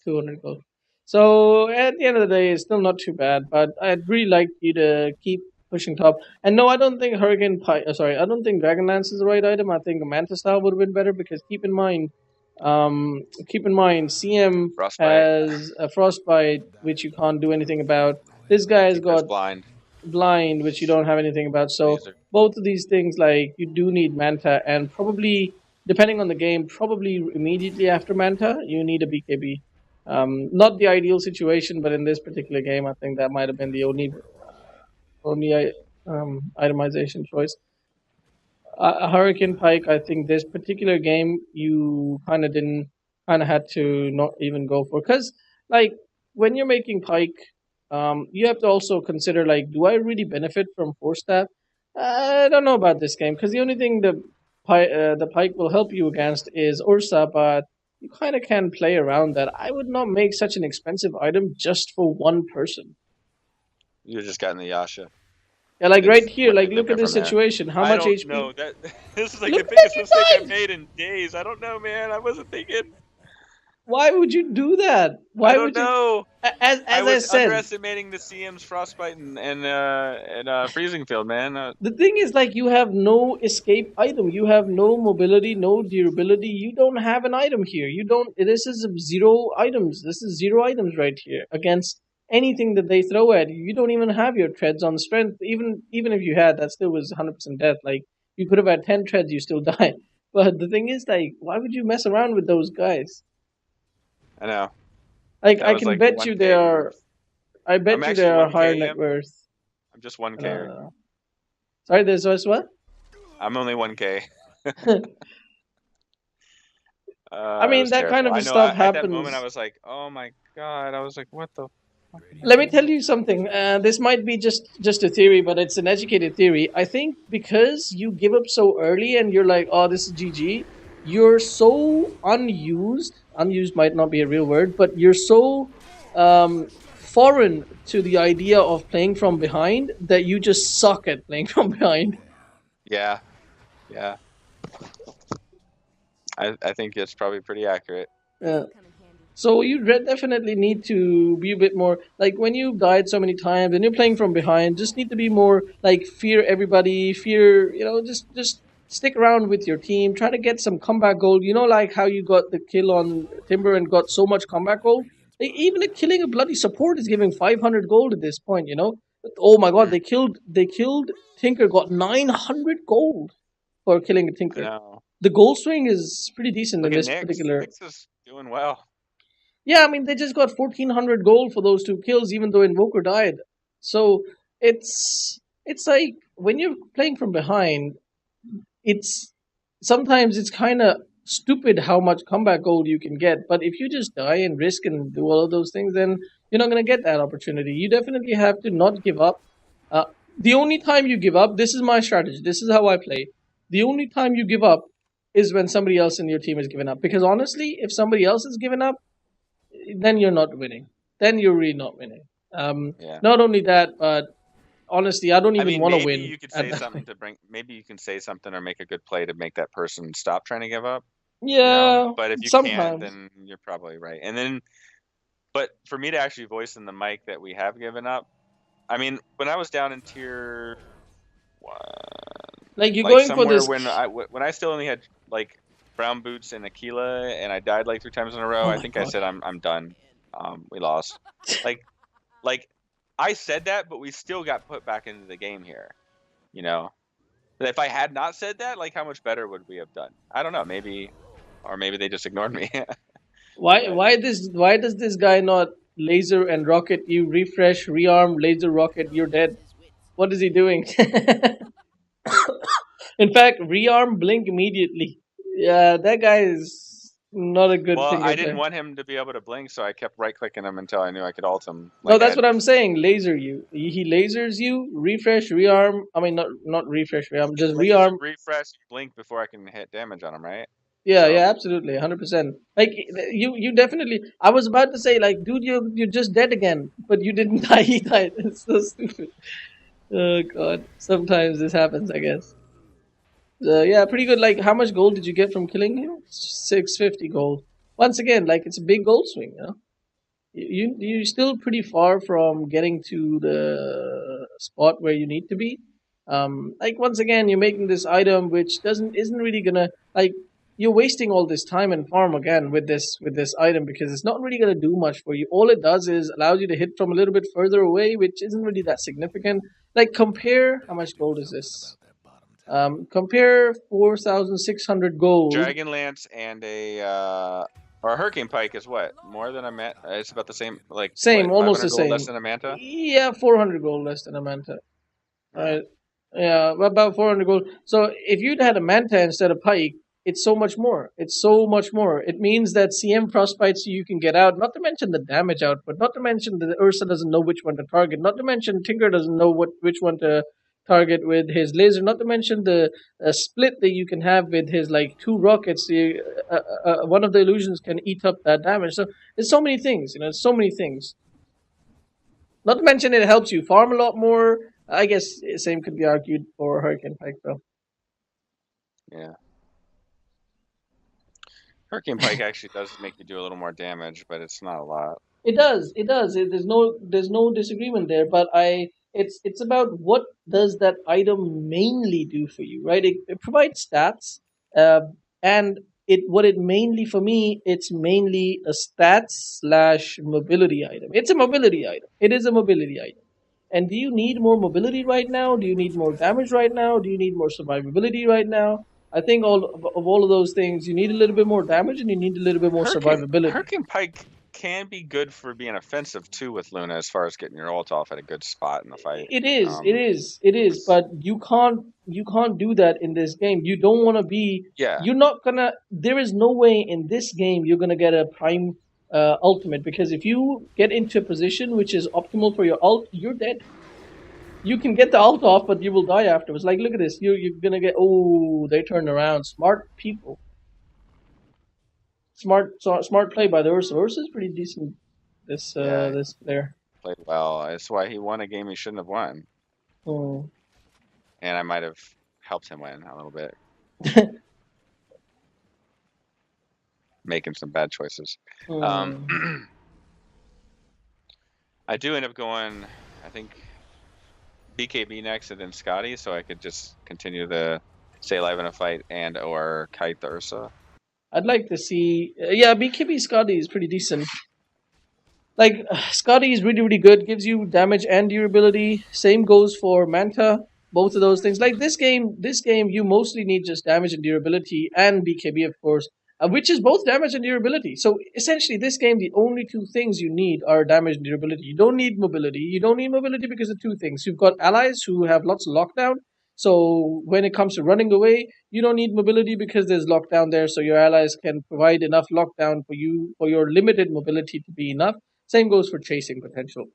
200 gold. So at the end of the day, it's still not too bad. But I'd really like you to keep pushing top. And no, I don't think I don't think Dragonlance is the right item. I think a Mantis Style would have been better because keep in mind, CM Frostbite. has a frostbite which you can't do anything about. This guy's Tinker's got blind. blind, which you don't have anything about. So Laser. both of these things, like you do need Manta, and probably depending on the game, probably immediately after Manta, you need a BKB. Not the ideal situation, but in this particular game, I think that might have been the only itemization choice. Hurricane Pike, I think this particular game you kind of had to not even go for because like when you're making Pike, you have to also consider like, do I really benefit from Force Staff? I don't know about this game because the only thing the Pike will help you against is Ursa, but you kind of can play around that. I would not make such an expensive item just for one person. You just got in the Yasha Yeah, like right here, and like then look at go this from there. situation. How I much don't HP? know that. This is like Look the at biggest mistake you I've died! made in days. I don't know, man. I wasn't thinking. Why would you do that? I Why don't would you? know. I As I was said, underestimating the CM's frostbite and freezing field, man. the thing is like you have no escape item. You have no mobility, no durability. You don't have an item here. You don't. This is zero items. This is zero items right here against anything that they throw at you. You don't even have your treads on strength. Even if you had, that still was 100% death. Like you could have had 10 treads, you still die. But the thing is, like, why would you mess around with those guys? I know Like, that I was can like bet you they 1K are. worth. I I'm bet you they actually are higher 1K. net worth. I'm just No, 1K. no, no. Sorry, there's what? I'm only 1K. I It mean, was that kind terrible. of I know. stuff At that moment, I happens. was like, "Oh my god!" I was like, "What the fuck are you Let me doing?" tell you something. This might be just a theory, but it's an educated theory. I think because you give up so early and you're like, "Oh, this is GG," you're so unused. Unused might not be a real word, but you're so foreign to the idea of playing from behind that you just suck at playing from behind. Yeah, yeah. I think it's probably pretty accurate. Yeah. So you definitely need to be a bit more like when you've died so many times and you're playing from behind. Just need to be more like fear everybody, fear just stick around with your team, try to get some comeback gold. You know, like how you got the kill on Timber and got so much comeback gold. Even killing a bloody support is giving 500 gold at this point. You know, oh my god, Mm, they killed Tinker, got 900 gold for killing a I Tinker. know. The gold swing is pretty decent in Look at this Nyx. particular. Nyx is doing well. Yeah, I mean they just got 1400 gold for those two kills, even though Invoker died. So it's like when you're playing from behind, it's sometimes it's kind of stupid how much comeback gold you can get. But if you just die and risk and do all of those things, then you're not going to get that opportunity. You definitely have to not give up. Uh, the only time you give up, this is my strategy. This is how I play. The only time you give up is when somebody else in your team has given up. Because honestly, if somebody else has given up, then you're not winning. Then you're really not winning. Yeah. Not only that, but honestly, I don't I even mean, want to maybe win you could at say that something point. to bring. Maybe you can say something or make a good play to make that person stop trying to give up. You know, Yeah, but if you can't, sometimes. then you're probably right. And then, but for me to actually voice in the mic that we have given up, I mean, when I was down in tier one, Like you're like going for somewhere this. when I still only had like brown boots and Aquila, and I died like 3 times in a row, Oh I my think I god. said I'm done. We lost. Like like I said that, but we still got put back into the game here. You know, but if I had not said that, like how much better would we have done? I don't know. Maybe, or maybe they just ignored me. Why But why does this guy not laser and rocket you, refresh, rearm, laser rocket, you're dead? What is he doing? In fact, rearm, blink immediately. Yeah, that guy is not a good well, finger I didn't player. want him to be able to blink, so I kept right clicking him until I knew I could ult him. No, Like I that's had what I'm saying. Laser you. He lasers you, refresh, rearm. I mean, not refresh, rearm, can just laser, rearm. refresh, blink before I can hit damage on him, right? Yeah, So yeah, absolutely, 100%. Like you definitely. I was about to say, like, dude, you're just dead again, but you didn't die. He died. It's so stupid. Oh god. Sometimes this happens, I guess. Yeah, pretty good. Like, how much gold did you get from killing him? 650 gold. Once again, like it's a big gold swing. You know, you're still pretty far from getting to the spot where you need to be. Like once again, you're making this item which doesn't isn't really gonna like you're wasting all this time and farm again with this item because it's not really gonna do much for you. All it does is allows you to hit from a little bit further away, which isn't really that significant. Like compare how much gold is this? Compare 4,600 gold. Dragon Lance and a or a Hurricane Pike is what more than a manta. It's about the same. Like Same, what, almost 500 the gold less same. than a manta. Yeah, 400 gold less than a manta. Yeah. Right. Yeah, about 400 gold. So if you'd had a manta instead of pike, it's so much more. It's so much more. It means that CM frostbites you can get out. Not to mention the damage output. Not to mention that Ursa doesn't know which one to target. Not to mention Tinker doesn't know which one to target with his laser. Not to mention the split that you can have with his like two rockets. One of the illusions can eat up that damage. So there's so many things. You know, so many things. Not to mention it helps you farm a lot more. I guess same could be argued for Hurricane Pike though. Yeah. Hurricane Pike actually does make you do a little more damage, but it's not a lot. It does. It does. There's no disagreement there. But it's about what does that item mainly do for you, right? It provides stats, and what it mainly for me, it's mainly a stats slash mobility item. It's a mobility item. It is a mobility item. And do you need more mobility right now? Do you need more damage right now? Do you need more survivability right now? I think of all of those things, you need a little bit more damage and you need a little bit more survivability. Hurricane Pike can be good for being offensive too with Luna as far as getting your ult off at a good spot in the fight. It is, it Um, is, it is. But you can't do that in this game. You don't want to be. yeah, You're not gonna. There is no way in this game you're gonna get a prime ultimate because if you get into a position which is optimal for your ult, you're dead. You can get the ult off, but you will die afterwards. Like, look at this. You're gonna get. Oh, they turned around. Smart people. Smart play by the Ursa. Ursa's pretty decent. yeah, This player. played well. That's why he won a game he shouldn't have won, Hmm. and I might have helped him win a little bit, making some bad choices. Um, Hmm. I do end up going, I think BKB next and then Scotty, so I could just continue the stay alive in a fight and or kite the Ursa. I'd like to see. Yeah, BKB Scotty is pretty decent. Like Scotty is really really good. Gives you damage and durability. Same goes for Manta. Both of those things. Like this game, you mostly need just damage and durability, and BKB of course, which is both damage and durability. So essentially, this game, the only two things you need are damage and durability. You don't need mobility. You don't need mobility because of two things. You've got allies who have lots of lockdown. So when it comes to running away, you don't need mobility because there's lockdown there. So your allies can provide enough lockdown for you for your limited mobility to be enough. Same goes for chasing potential,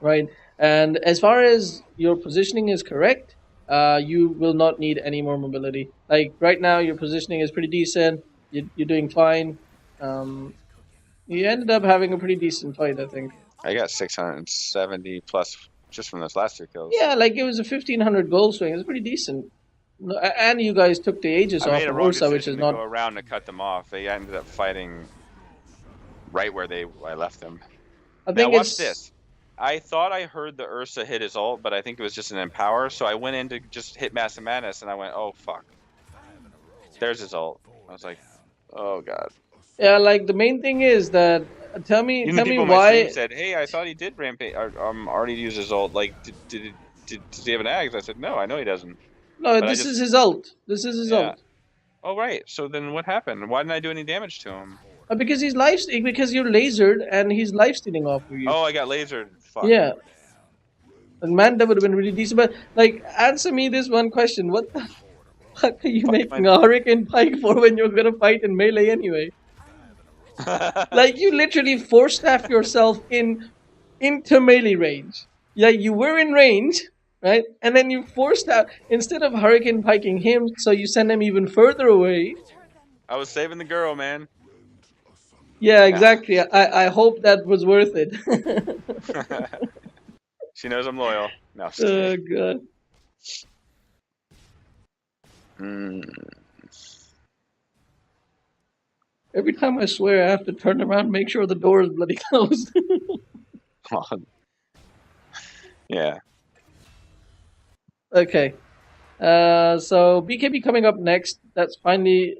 right? And as far as your positioning is correct, you will not need any more mobility. Like right now, your positioning is pretty decent. You're doing fine. Um, you ended up having a pretty decent fight, I think. I got 670 plus just from those last two kills. Yeah, like it was a 1,500 goal swing. It's pretty decent. And you guys took the Aegis I off made a of wrong Ursa, which is decision to not. go around to cut them off. They ended up fighting right where I left them. I Now think watch it's. this. I thought I heard the Ursa hit his ult, but I think it was just an empower. So I went in to just hit Massive Madness, and I went, "Oh fuck!" There's his ult. I was like, "Oh god." Yeah, like the main thing is that Even the tell me people in my stream why. said, "Hey, I thought he did rampage. Already use his ult. Like, does he have an axe?" I said, "No, I know he doesn't." No, But I this is just, his ult. This is his yeah. ult. Oh right. So then what happened? Why didn't I do any damage to him? Because because you're lasered and he's life stealing off of you. Oh, I got lasered. Fuck. Yeah, and Manda would have been really decent. But like, answer me this one question: what the fuck are you Fuck making my. a Hurricane Pike for when you're gonna fight in melee anyway? Like, you literally force staff yourself into melee range. Yeah, you were in range, right? And then you forced out instead of Hurricane Piking him, so you send him even further away. I was saving the girl, man. Yeah, Nah. exactly. I hope that was worth it. She knows I'm loyal. No, just kidding. Oh god. Mm. Every time I swear I have to turn around and make sure the door is bloody closed. Yeah. Okay. So BKB coming up next. That's finally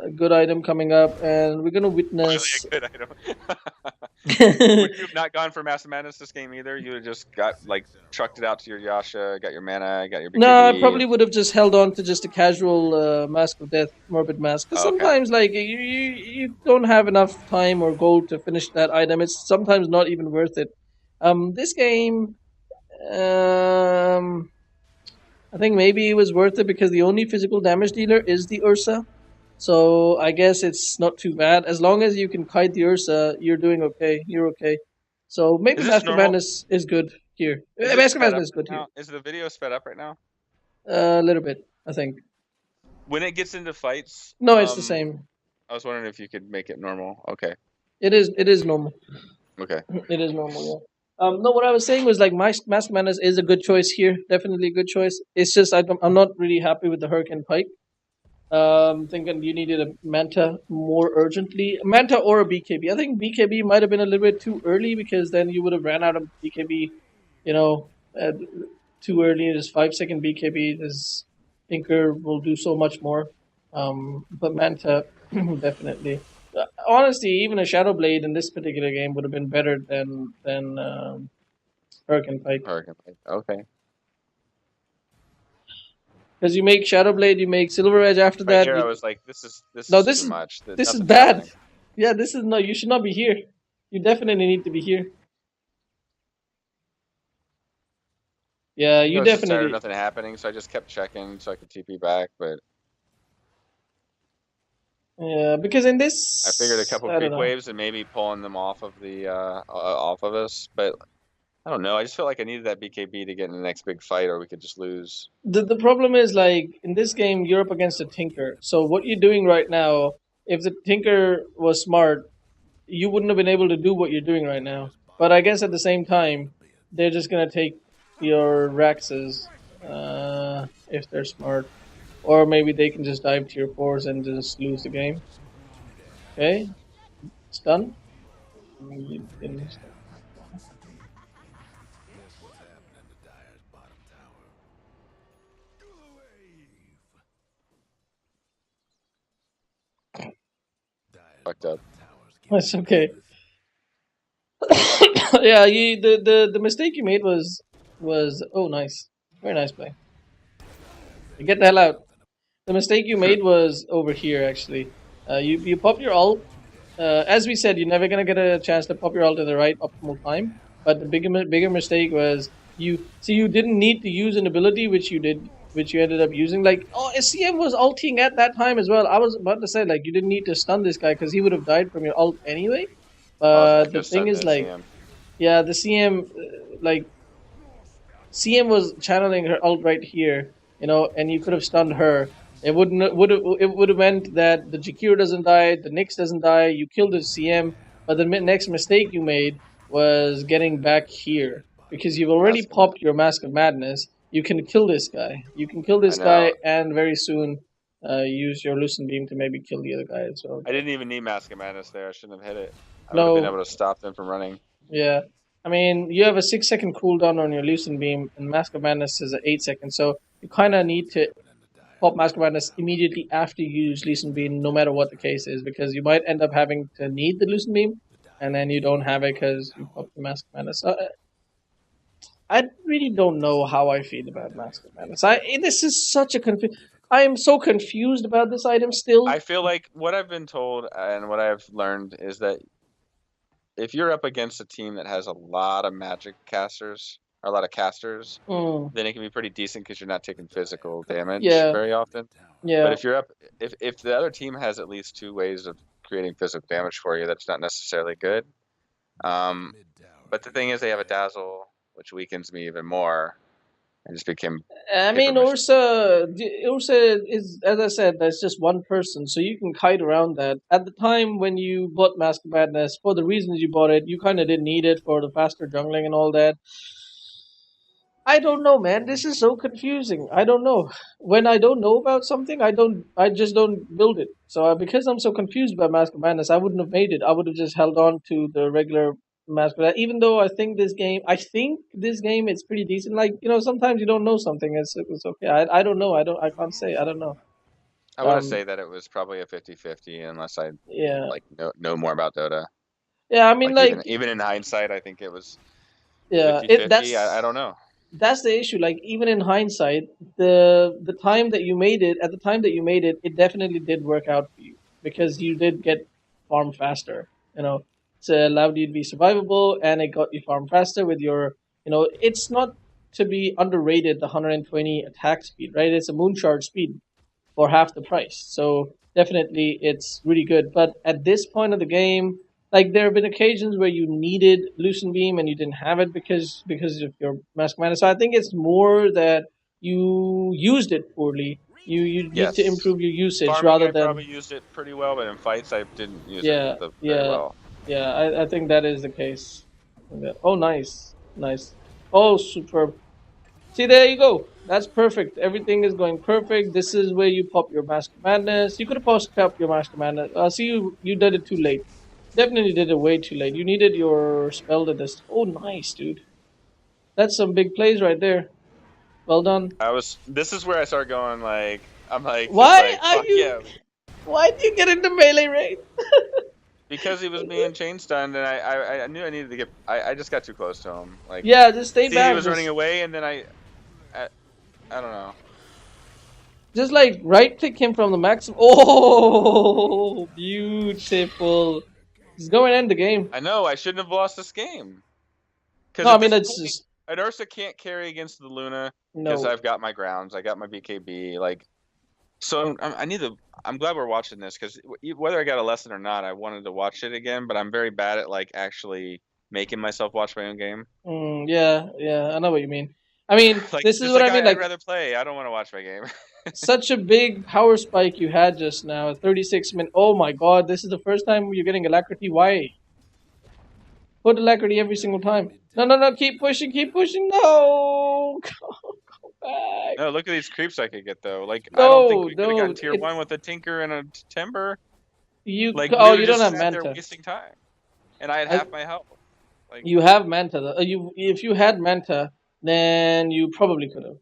a good item coming up, and we're gonna witness. Really a good item. Would you have not gone for Massive Madness this game either? You would have just got like chucked it out to your Yasha, got your mana, got your No, I BKB. probably would have just held on to just a casual Mask of Death, Morbid Mask. Because Oh, okay. sometimes, like, you don't have enough time or gold to finish that item. It's sometimes not even worth it. This game, I think maybe it was worth it because the only physical damage dealer is the Ursa. So I guess it's not too bad. As long as you can kite the Ursa, you're doing okay. You're okay. So maybe Is this Mask of normal? Madness is good here. Is it Mask of sped Madness up is right good here. now? Is the video sped up right now? A little bit, I think. When it gets into fights, No, it's the same. I was wondering if you could make it normal. Okay. It is. It is normal. Okay. It is normal. Yeah. No, what I was saying was like Mask Madness is a good choice here. Definitely a good choice. It's just I'm not really happy with the Hurricane Pike. Thinking you needed a Manta more urgently. Manta or a BKB. I think BKB might have been a little bit too early because then you would have ran out of BKB, you know, too early. It is 5 second BKB. This Tinker will do so much more. But Manta, definitely. Honestly, even a Shadow Blade in this particular game would have been better than Hurricane Pike. Hurricane. Okay. Because you make Shadow Blade, you make Silver Edge after Right that. here, I was like, this is No, too much. this is Nothing's bad. happening. Yeah, this is no. You should not be here. You definitely need to be here. Yeah, I you was just tired of definitely. nothing happening, so I just kept checking so I could TP back. But Yeah, because in this, I figured a couple I don't creep know. waves and maybe pulling them off of the off of us. But I don't know. I just felt like I needed that BKB to get in the next big fight, or we could just lose. The problem is like in this game, you're up against a Tinker. So what you're doing right now, if the Tinker was smart, you wouldn't have been able to do what you're doing right now. But I guess at the same time, they're just gonna take your Raxes if they're smart, or maybe they can just dive tier fours and just lose the game. Okay, it's done. Fucked up. That's okay. Yeah, the mistake you made was oh nice, very nice play. Get the hell out. The mistake you made was over here actually. You pop your ult. As we said, you're never gonna get a chance to pop your ult at the right optimal time. But the bigger mistake was you didn't need to use an ability which you did, which you ended up using. Like SCM was ulting at that time as well. I was about to say like you didn't need to stun this guy because he would have died from your ult anyway. I But could the have thing stunned is the like CM. yeah, the CM like CM was channeling her ult right here, and you could have stunned her. It would have meant that the Jakiro doesn't die, the Nyx doesn't die. You killed the CM, but the next mistake you made was getting back here because you've already Mask of Man. popped your Mask of Madness. You can kill this guy. You can kill I this know. guy, and very soon, use your Lucent Beam to maybe kill the other guy as well. I didn't even need Mask of Madness there. I shouldn't have hit it. I would have been No, able to stop them from running. yeah. I mean, you have a 6 second cooldown on your Lucent Beam, and Mask of Madness is at 8 seconds, so you kind of need to pop Mask of Madness immediately after you use Lucent Beam, no matter what the case is, because you might end up having to need the Lucent Beam, and then you don't have it because you popped the Mask of Madness. I really don't know how I feel about Mask of Madness. This is such a I am so confused about this item still. I feel like what I've been told and what I've learned is that if you're up against a team that has a lot of magic casters or a lot of casters, Mm, then it can be pretty decent because you're not taking physical damage yeah, very often. But yeah. if you're up, if the other team has at least two ways of creating physical damage for you, that's not necessarily good. Um, but the thing is, they have a dazzle, which weakens me even more, and just became I paper mean, mache. Ursa is, as I said, that's just one person, so you can kite around that. At the time when you bought Mask of Madness, for the reasons you bought it, you kind of didn't need it for the faster jungling and all that. I don't know, man. This is so confusing. I don't know. When I don't know about something, I just don't build it. So because I'm so confused by Mask of Madness, I wouldn't have made it. I would have just held on to the regular Mask of Madness. Even though I think this game is pretty decent. Like sometimes you don't know something. It's okay. I don't know. I can't say. I don't know. I want to Um. say that it was probably a 50-50 unless I Yeah. like know more about Dota. Yeah. I mean, Like even like, even in hindsight, I think it was yeah. It 50-50. I that's don't know. that's the issue. Like even in hindsight, the time that you made it, at the time that you made it, it definitely did work out for you because you did get farm faster. It allowed you to be survivable, and it got you farm faster with your. It's not to be underrated. The 120 attack speed, right? It's a moonshard speed for half the price. So definitely it's really good. But at this point of the game, like there have been occasions where you needed Lucent Beam and you didn't have it because of your Mask Mana. So I think it's more that you used it poorly. You need to Yes, improve your usage farming rather I than probably used it pretty well, but in fights I didn't use it yeah, very yeah, well. yeah. I think that is the case. Oh, nice, nice. Oh, superb. See, there you go. That's perfect. Everything is going perfect. This is where you pop your Master Madness. You could have popped your Master Madness. See, you did it too late. Definitely did it way too late. You needed your spell to this. Oh, nice, dude. That's some big plays right there. Well done. This is where I start going like I'm like just Why like are fuck you? yeah, Why do you get into melee raid? because he was being chain stunned and I knew I needed to get I just got too close to him. Like Yeah, just stay see he back. was running Just, away and then I, I don't know. just like right click him from the maximum. Oh, beautiful. He's going to end the game. I know I shouldn't have lost this game because No, I at mean this it's point just an Ursa can't carry against the Luna because no. I've got my grounds, I got my BKB. Like so I need to. I'm glad we're watching this because whether I got a lesson or not, I wanted to watch it again. But I'm very bad at like actually making myself watch my own game. Yeah, yeah, I know what you mean. I mean, Like this is just what like I mean. I'd Like, rather play. I don't want to watch my game. such a big power spike you had just now. 36 minutes. Oh my god, this is the first time you're getting alacrity. Why? Put alacrity every single time. No, no, no. Keep pushing. Keep pushing. No. Go back. No, look at these creeps I could get though. Like I don't think No, we could have no. gotten tier one with a Tinker and a Timber. Like we Oh, would you have don't just have sat there Manta. wasting time, and I had I, half my health. Like you have Manta. Though. If you had Manta, then you probably could have.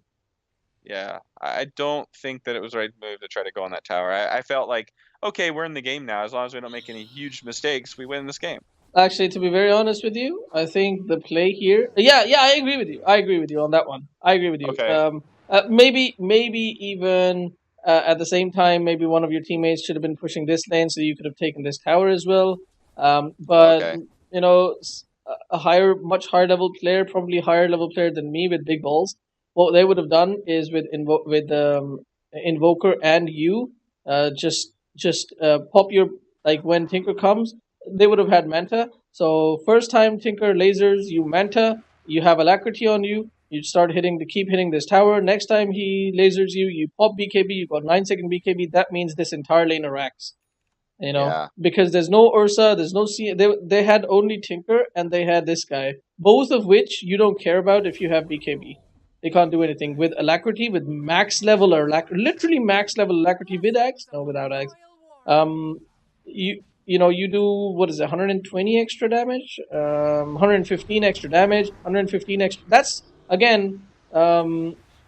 Yeah, I don't think that it was the right move to try to go on that tower. I felt like, okay, we're in the game now. As long as we don't make any huge mistakes, we win this game. Actually, to be very honest with you, I think the play here. Yeah, I agree with you. I agree with you on that one. I agree with you. Okay. Maybe even at the same time, maybe one of your teammates should have been pushing this lane, so you could have taken this tower as well. But Okay. you know, a much higher level player, probably higher level player than me with big balls. What they would have done is with Invoker and you, just pop your, like when Tinker comes, they would have had Manta. So first time Tinker lasers you Manta, you have Alacrity on you. You start keep hitting this tower. Next time he lasers you, you pop BKB. You got 9-second BKB. That means this entire lane racks. Yeah. Because there's no Ursa, there's no C. They had only Tinker and they had this guy, both of which you don't care about if you have BKB. They can't do anything with Alacrity, with max level or literally max level Alacrity with Axe. No, without Axe. Um, you do, what is it, 120 extra damage, 115 extra damage, 115 extra. That's again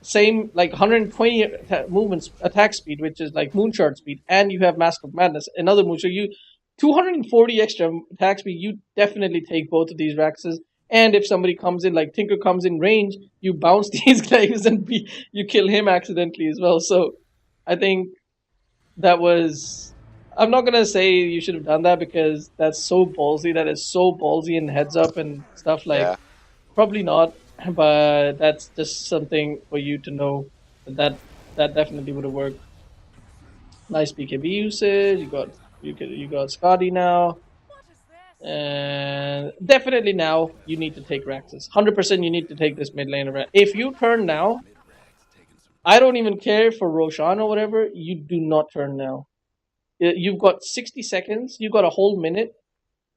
same, like 120 movement attack speed, which is like moonshard speed, and you have Mask of Madness, another move. So you 240 extra attack speed. You definitely take both of these Raxes. And if somebody comes in, like Tinker comes in range, you bounce these guys and you kill him accidentally as well. So I think that was. I'm not gonna say you should have done that because that's so ballsy. That is so ballsy and heads up and stuff. Like, Yeah. probably not, but that's just something for you to know that that definitely would have worked. Nice BKB usage. You got Scotty now, and definitely now you need to take Raxus. 100% you need to take this mid lane around. If you turn now, I don't even care for Roshan or whatever. You do not turn now. You've got 60 seconds. You've got a whole minute.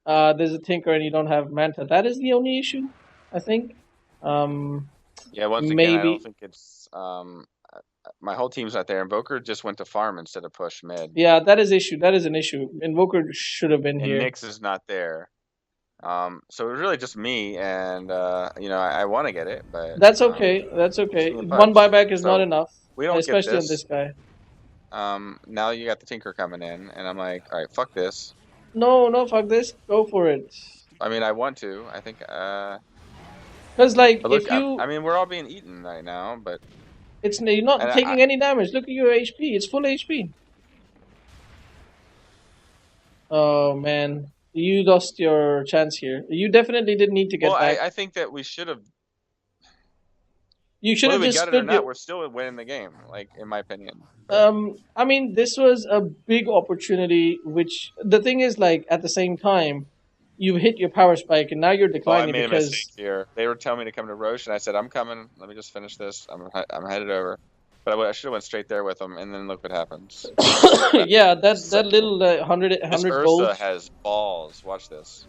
There's a Tinker and you don't have Manta. That is the only issue, I think. Yeah. Once again, I don't Maybe. think it's my whole team's not there. Invoker just went to farm instead of push mid, Yeah, that is issue. That is an issue. Invoker should have been and here. Nyx is not there. So it was really just me, and I want to get it, but That's okay. That's it's okay. me and One Pudge. buyback is not So enough, we don't get especially on this this. guy. Now you got the Tinker coming in, and I'm like, all right, fuck this. No, no, fuck this. Go for it. I mean, I want to. I think. Because like, But look, if you, I mean, we're all being eaten right now, but you're not and taking any damage. Look at your HP. It's full HP. Oh man, you lost your chance here. You definitely didn't need to well, get back. I think that we should have. You should Whether have we just got it or stood your. not, we're still winning the game. Like in my opinion. But I mean, this was a big opportunity. Which the thing is, like, at the same time, you've hit your power spike, and now you're oh, I declining made a mistake because. here. They were telling me to come to Roche, and I said, I'm coming. Let me just finish this. I'm headed over. But I should have went straight there with them, and then look what happens. Yeah, that So, little 100 this gold. Ursa has balls. Watch this.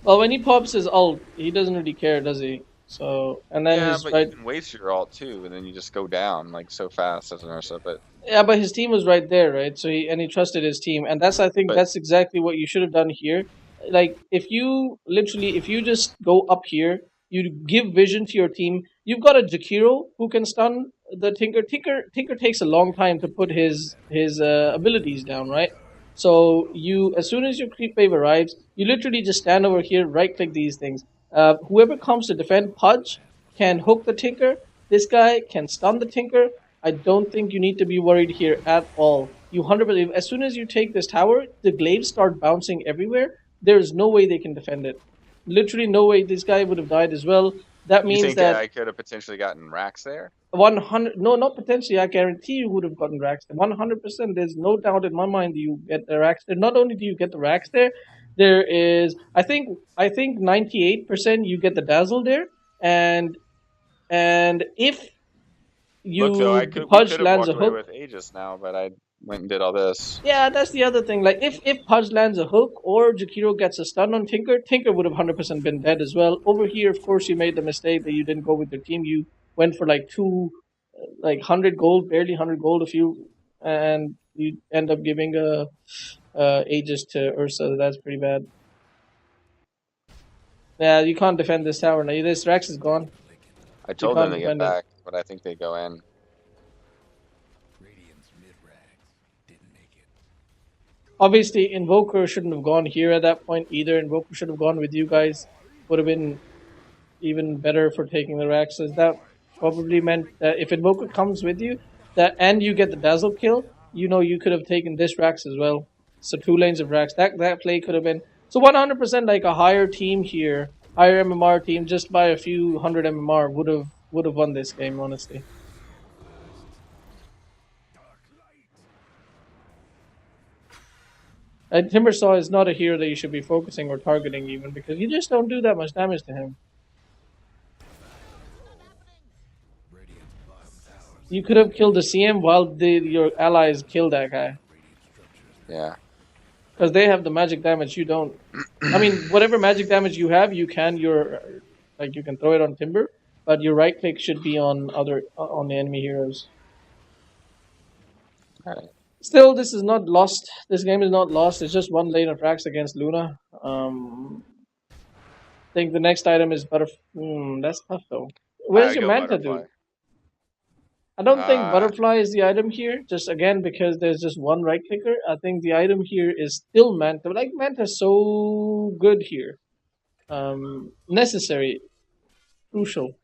Well, when he pops his ult, he doesn't really care, does he? So, and then Yeah, his but you right. can waste your ult too, and then you just go down like so fast as an Ursa. Yeah, but his team was right there, right? So he trusted his team, and I think But that's exactly what you should have done here. Like, if you just go up here, you give vision to your team. You've got a Jakiro who can stun the Tinker. Tinker takes a long time to put his abilities down, right? So you, as soon as your creep wave arrives, you literally just stand over here, right click these things. Whoever comes to defend Pudge can hook the Tinker. This guy can stun the Tinker. I don't think you need to be worried here at all. You 100%. As soon as you take this tower, the glaives start bouncing everywhere. There is no way they can defend it. Literally no way. This guy would have died as well. That you means think that I could have potentially gotten racks there? 100. No, not potentially. I guarantee you would have gotten racks. 100%. There's no doubt in my mind that you get the racks there. Not only do you get the racks there, there is. I think 98% you get the dazzle there, and if Look though, you, the we could Pudge have lands a walked away hook. with Aegis now, but I went and did all this. Yeah, that's the other thing. Like, if Pudge lands a hook or Jakiro gets a stun on Tinker, Tinker would have 100% been dead as well. Over here, of course, you made the mistake that you didn't go with your team. You went for like 100 gold, barely 100 gold, and you end up giving Aegis to Ursa. That's pretty bad. Yeah, you can't defend this tower now. This Rex is gone. I You told them can't to get defend it. back. but I think they go in. Obviously, Invoker shouldn't have gone here at that point either. Invoker should have gone with you guys. Would have been even better for taking the Raxes. That probably meant that if Invoker comes with you, that and you get the Dazzle kill, you know you could have taken this Rax as well. So 2 lanes of Rax. That play could have been so 100% like a higher team here, higher MMR team, just by a few hundred MMR would have won this game, honestly. Timbersaw is not a hero that you should be focusing or targeting even because you just don't do that much damage to him. You could have killed the CM while your allies kill that guy. Yeah. Because they have the magic damage, you don't. I mean, whatever magic damage you have, you can you can throw it on Timber, but your right click should be on the enemy heroes. Alright. Still, this is not lost. This game is not lost. It's just 1 lane of Rax against Luna. I think the next item is Butterfly. That's tough though. Where's your Manta dude? I don't think Butterfly is the item here, just again because there's just one right clicker. I think the item here is still Manta. Like Manta's so good here. Necessary, crucial.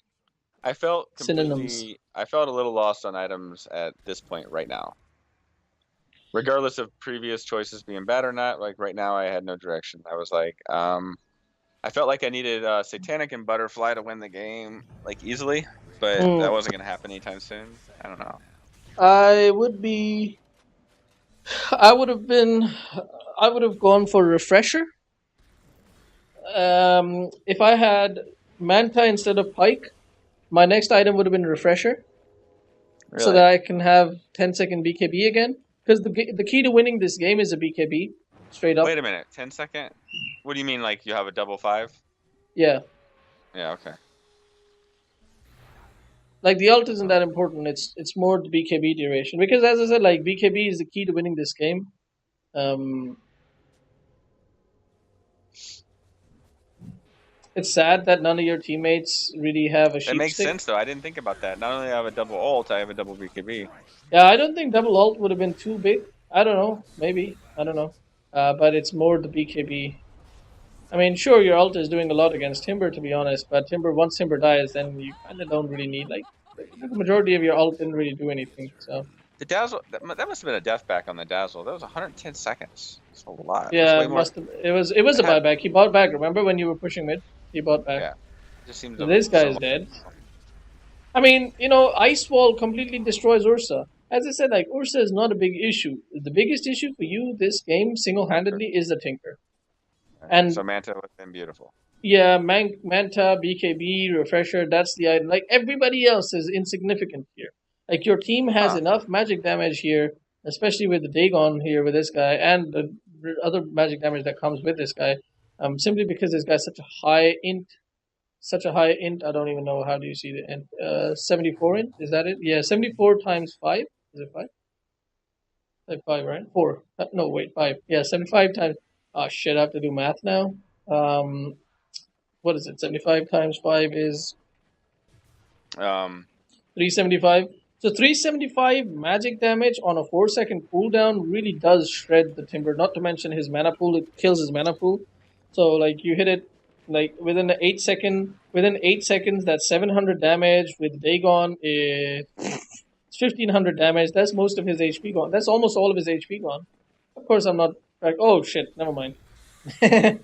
I felt synonyms. I felt a little lost on items at this point right now. Regardless of previous choices being bad or not, like right now I had no direction. I was like, I felt like I needed Satanic and Butterfly to win the game, like easily, but that wasn't gonna happen anytime soon. I don't know. I would have gone for Refresher. If I had Manta instead of Pike, my next item would have been Refresher. Really? So that I can have 10-second BKB again. Because the key to winning this game is a BKB, straight up. Wait a minute, 10-second? What do you mean, like you have a double 5? Yeah. Yeah, okay. Like the ult isn't that important. It's more the BKB duration. Because as I said, like BKB is the key to winning this game. It's sad that none of your teammates really have a sheep That makes stick. sense though. I didn't think about that. Not only do I have a double ult, I have a double BKB. Yeah, I don't think double ult would have been too big. I don't know. Maybe. I don't know. But it's more the BKB. I mean, sure, your ult is doing a lot against Timber, to be honest. But once Timber dies, then you kind of don't really need, like, the majority of your ult didn't really do anything. So the Dazzle, that must have been a death back on the Dazzle. That was 110 seconds. That's a lot. Yeah, it must have. It was a buyback. He bought back. Remember when you were pushing mid? He bought back. Yeah. It just seems so this guy's dead. I mean, Ice Wall completely destroys Ursa. As I said, like, Ursa is not a big issue. The biggest issue for you this game, single-handedly, is the Tinker. And so Manta would have been beautiful. Yeah, Manta, BKB, Refresher, that's the item. Like, everybody else is insignificant here. Like, your team has enough magic damage here, especially with the Dagon here with this guy, and the other magic damage that comes with this guy, simply because this guy's such a high int. I don't even know, how do you see the int? 74 int, is that it? Yeah, 74 times 5. Is it 5? Like 5, right? 4. No, wait, 5. Yeah, 75 times... Oh, shit, I have to do math now. What is it? 75 times 5 is... 375. So 375 magic damage on a 4-second cooldown really does shred the Timber. Not to mention his mana pool. It kills his mana pool. So, like, you hit it, like, within 8 seconds, that's 700 damage. With Dagon, it's 1500 damage. That's most of his HP gone. That's almost all of his HP gone. Of course, I'm not... Like, oh, shit, never mind. And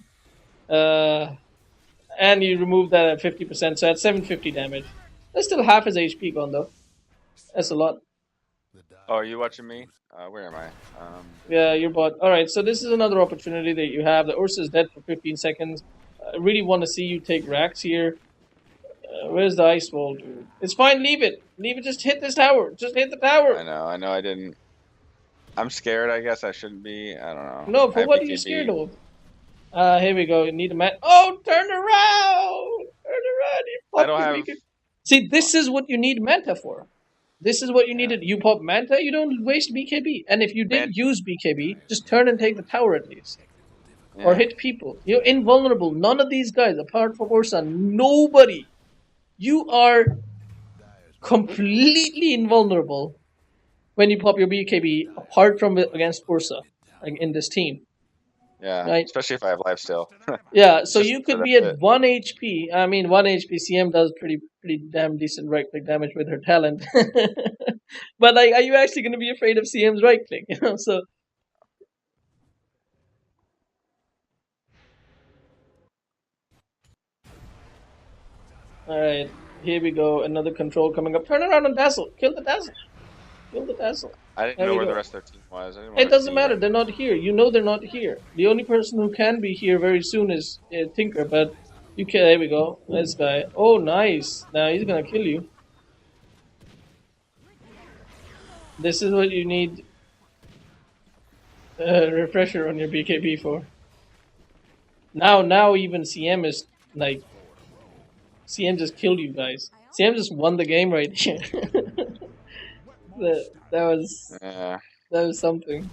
you remove that at 50%, so that's 750 damage. That's still half his HP gone, though. That's a lot. Oh, are you watching me? Where am I? Yeah, you're bot. Alright, so this is another opportunity that you have. The Ursa is dead for 15 seconds. I really want to see you take Rax here. Where's the Ice Wall, dude? It's fine, leave it. Leave it, just hit this tower. Just hit the tower. I know, I didn't. I'm scared, I guess I shouldn't be. I don't know. No, for what are you scared of? Here we go. You need a man. Oh, turn around! Turn around! See, this is what you need Manta for. This is what you needed. You pop Manta, you don't waste BKB. And if you did use BKB, just turn and take the tower at least. Yeah. Or hit people. You're invulnerable. None of these guys, apart from Ursa, nobody. You are completely invulnerable when you pop your BKB, apart from against Ursa, like in this team. Yeah, right? especially if I have life still. Yeah, so Just you for could that be at bit. 1 HP. I mean, 1 HP. CM does pretty damn decent right click damage with her talent. But like, are you actually going to be afraid of CM's right click? You know, so. All right, here we go. Another control coming up. Turn around and dazzle. Kill the dazzle. Kill the dazzle. I didn't There know we where the go. rest of their team was. I didn't want It to doesn't see matter. them. They're not here. You know they're not here. The only person who can be here very soon is Tinker. But you can. There we go. This guy. Oh, nice. Now he's gonna kill you. This is what you need a refresher on your BKB for. Now even CM is like, CM just killed you guys. CM just won the game right here. that was Yeah. that was something.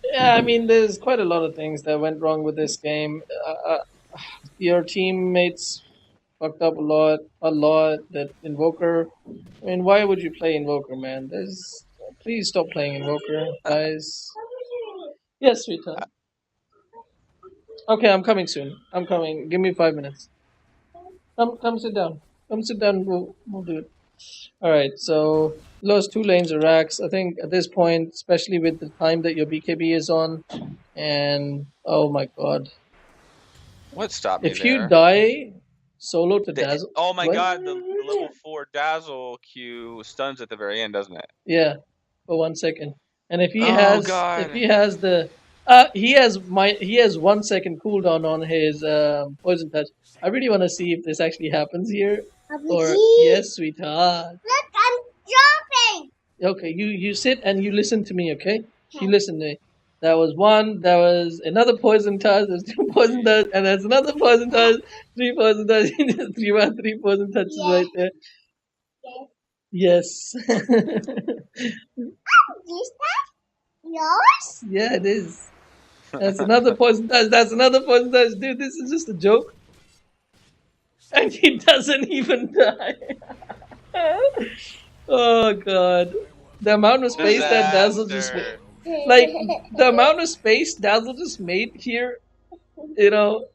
Yeah, I mean, there's quite a lot of things that went wrong with this game. Your teammates fucked up a lot. That Invoker. I mean, why would you play Invoker, man? Please stop playing Invoker, guys. Yes, sweetheart. Okay, I'm coming soon. I'm coming. Give me 5 minutes. Come sit down. Come sit down. We'll do it. All right. So lost 2 lanes of racks. I think at this point, especially with the time that your BKB is on, and oh my god, What stopped me if you there? die solo to Dazzle. Oh my What? god, the level 4 Dazzle Q stuns at the very end, doesn't it? Yeah, for 1 second. And if he Oh has, god. he has 1 second cooldown on his poison touch. I really want to see if this actually happens here. Or yes, sweetheart. Look, I'm jumping. Okay, you sit and you listen to me. Okay, you listen to me. That was one. That was another poison touch. There's 2 poison touch, and there's another poison touch. 3 poison touch. three poison touches right there. Yes. Is that yours? Yeah, it is. That's another poison touch. That's another poison touch. Dude, this is just a joke. And he doesn't even die. Oh god. The amount of space that Dazzle just made. Like, the amount of space Dazzle just made here, you know.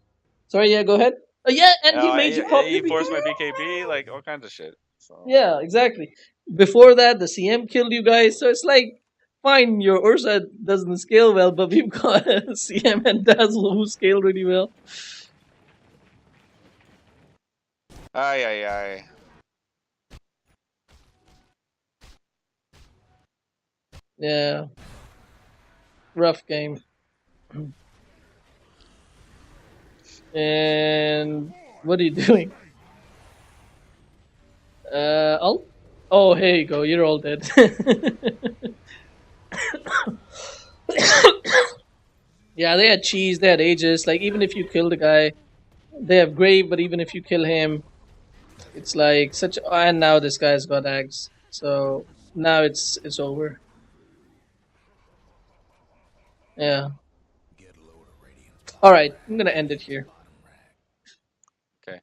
Sorry, yeah, go ahead. Oh, yeah, and he made you pop he the forced my BKB. BKB, like all kinds of shit. So. Yeah, exactly. Before that, the CM killed you guys, so it's like, fine, your Ursa doesn't scale well, but we've got CM and Dazzle who scale really well. Ay. Yeah. Rough game. And what are you doing? Ult? Oh, here you go. You're all dead. Yeah, they had cheese. They had Aegis. Like, even if you kill the guy, they have Grave. But even if you kill him, it's like such. And now this guy's got Ags. So now it's over. Yeah. All right, I'm gonna end it here. Okay.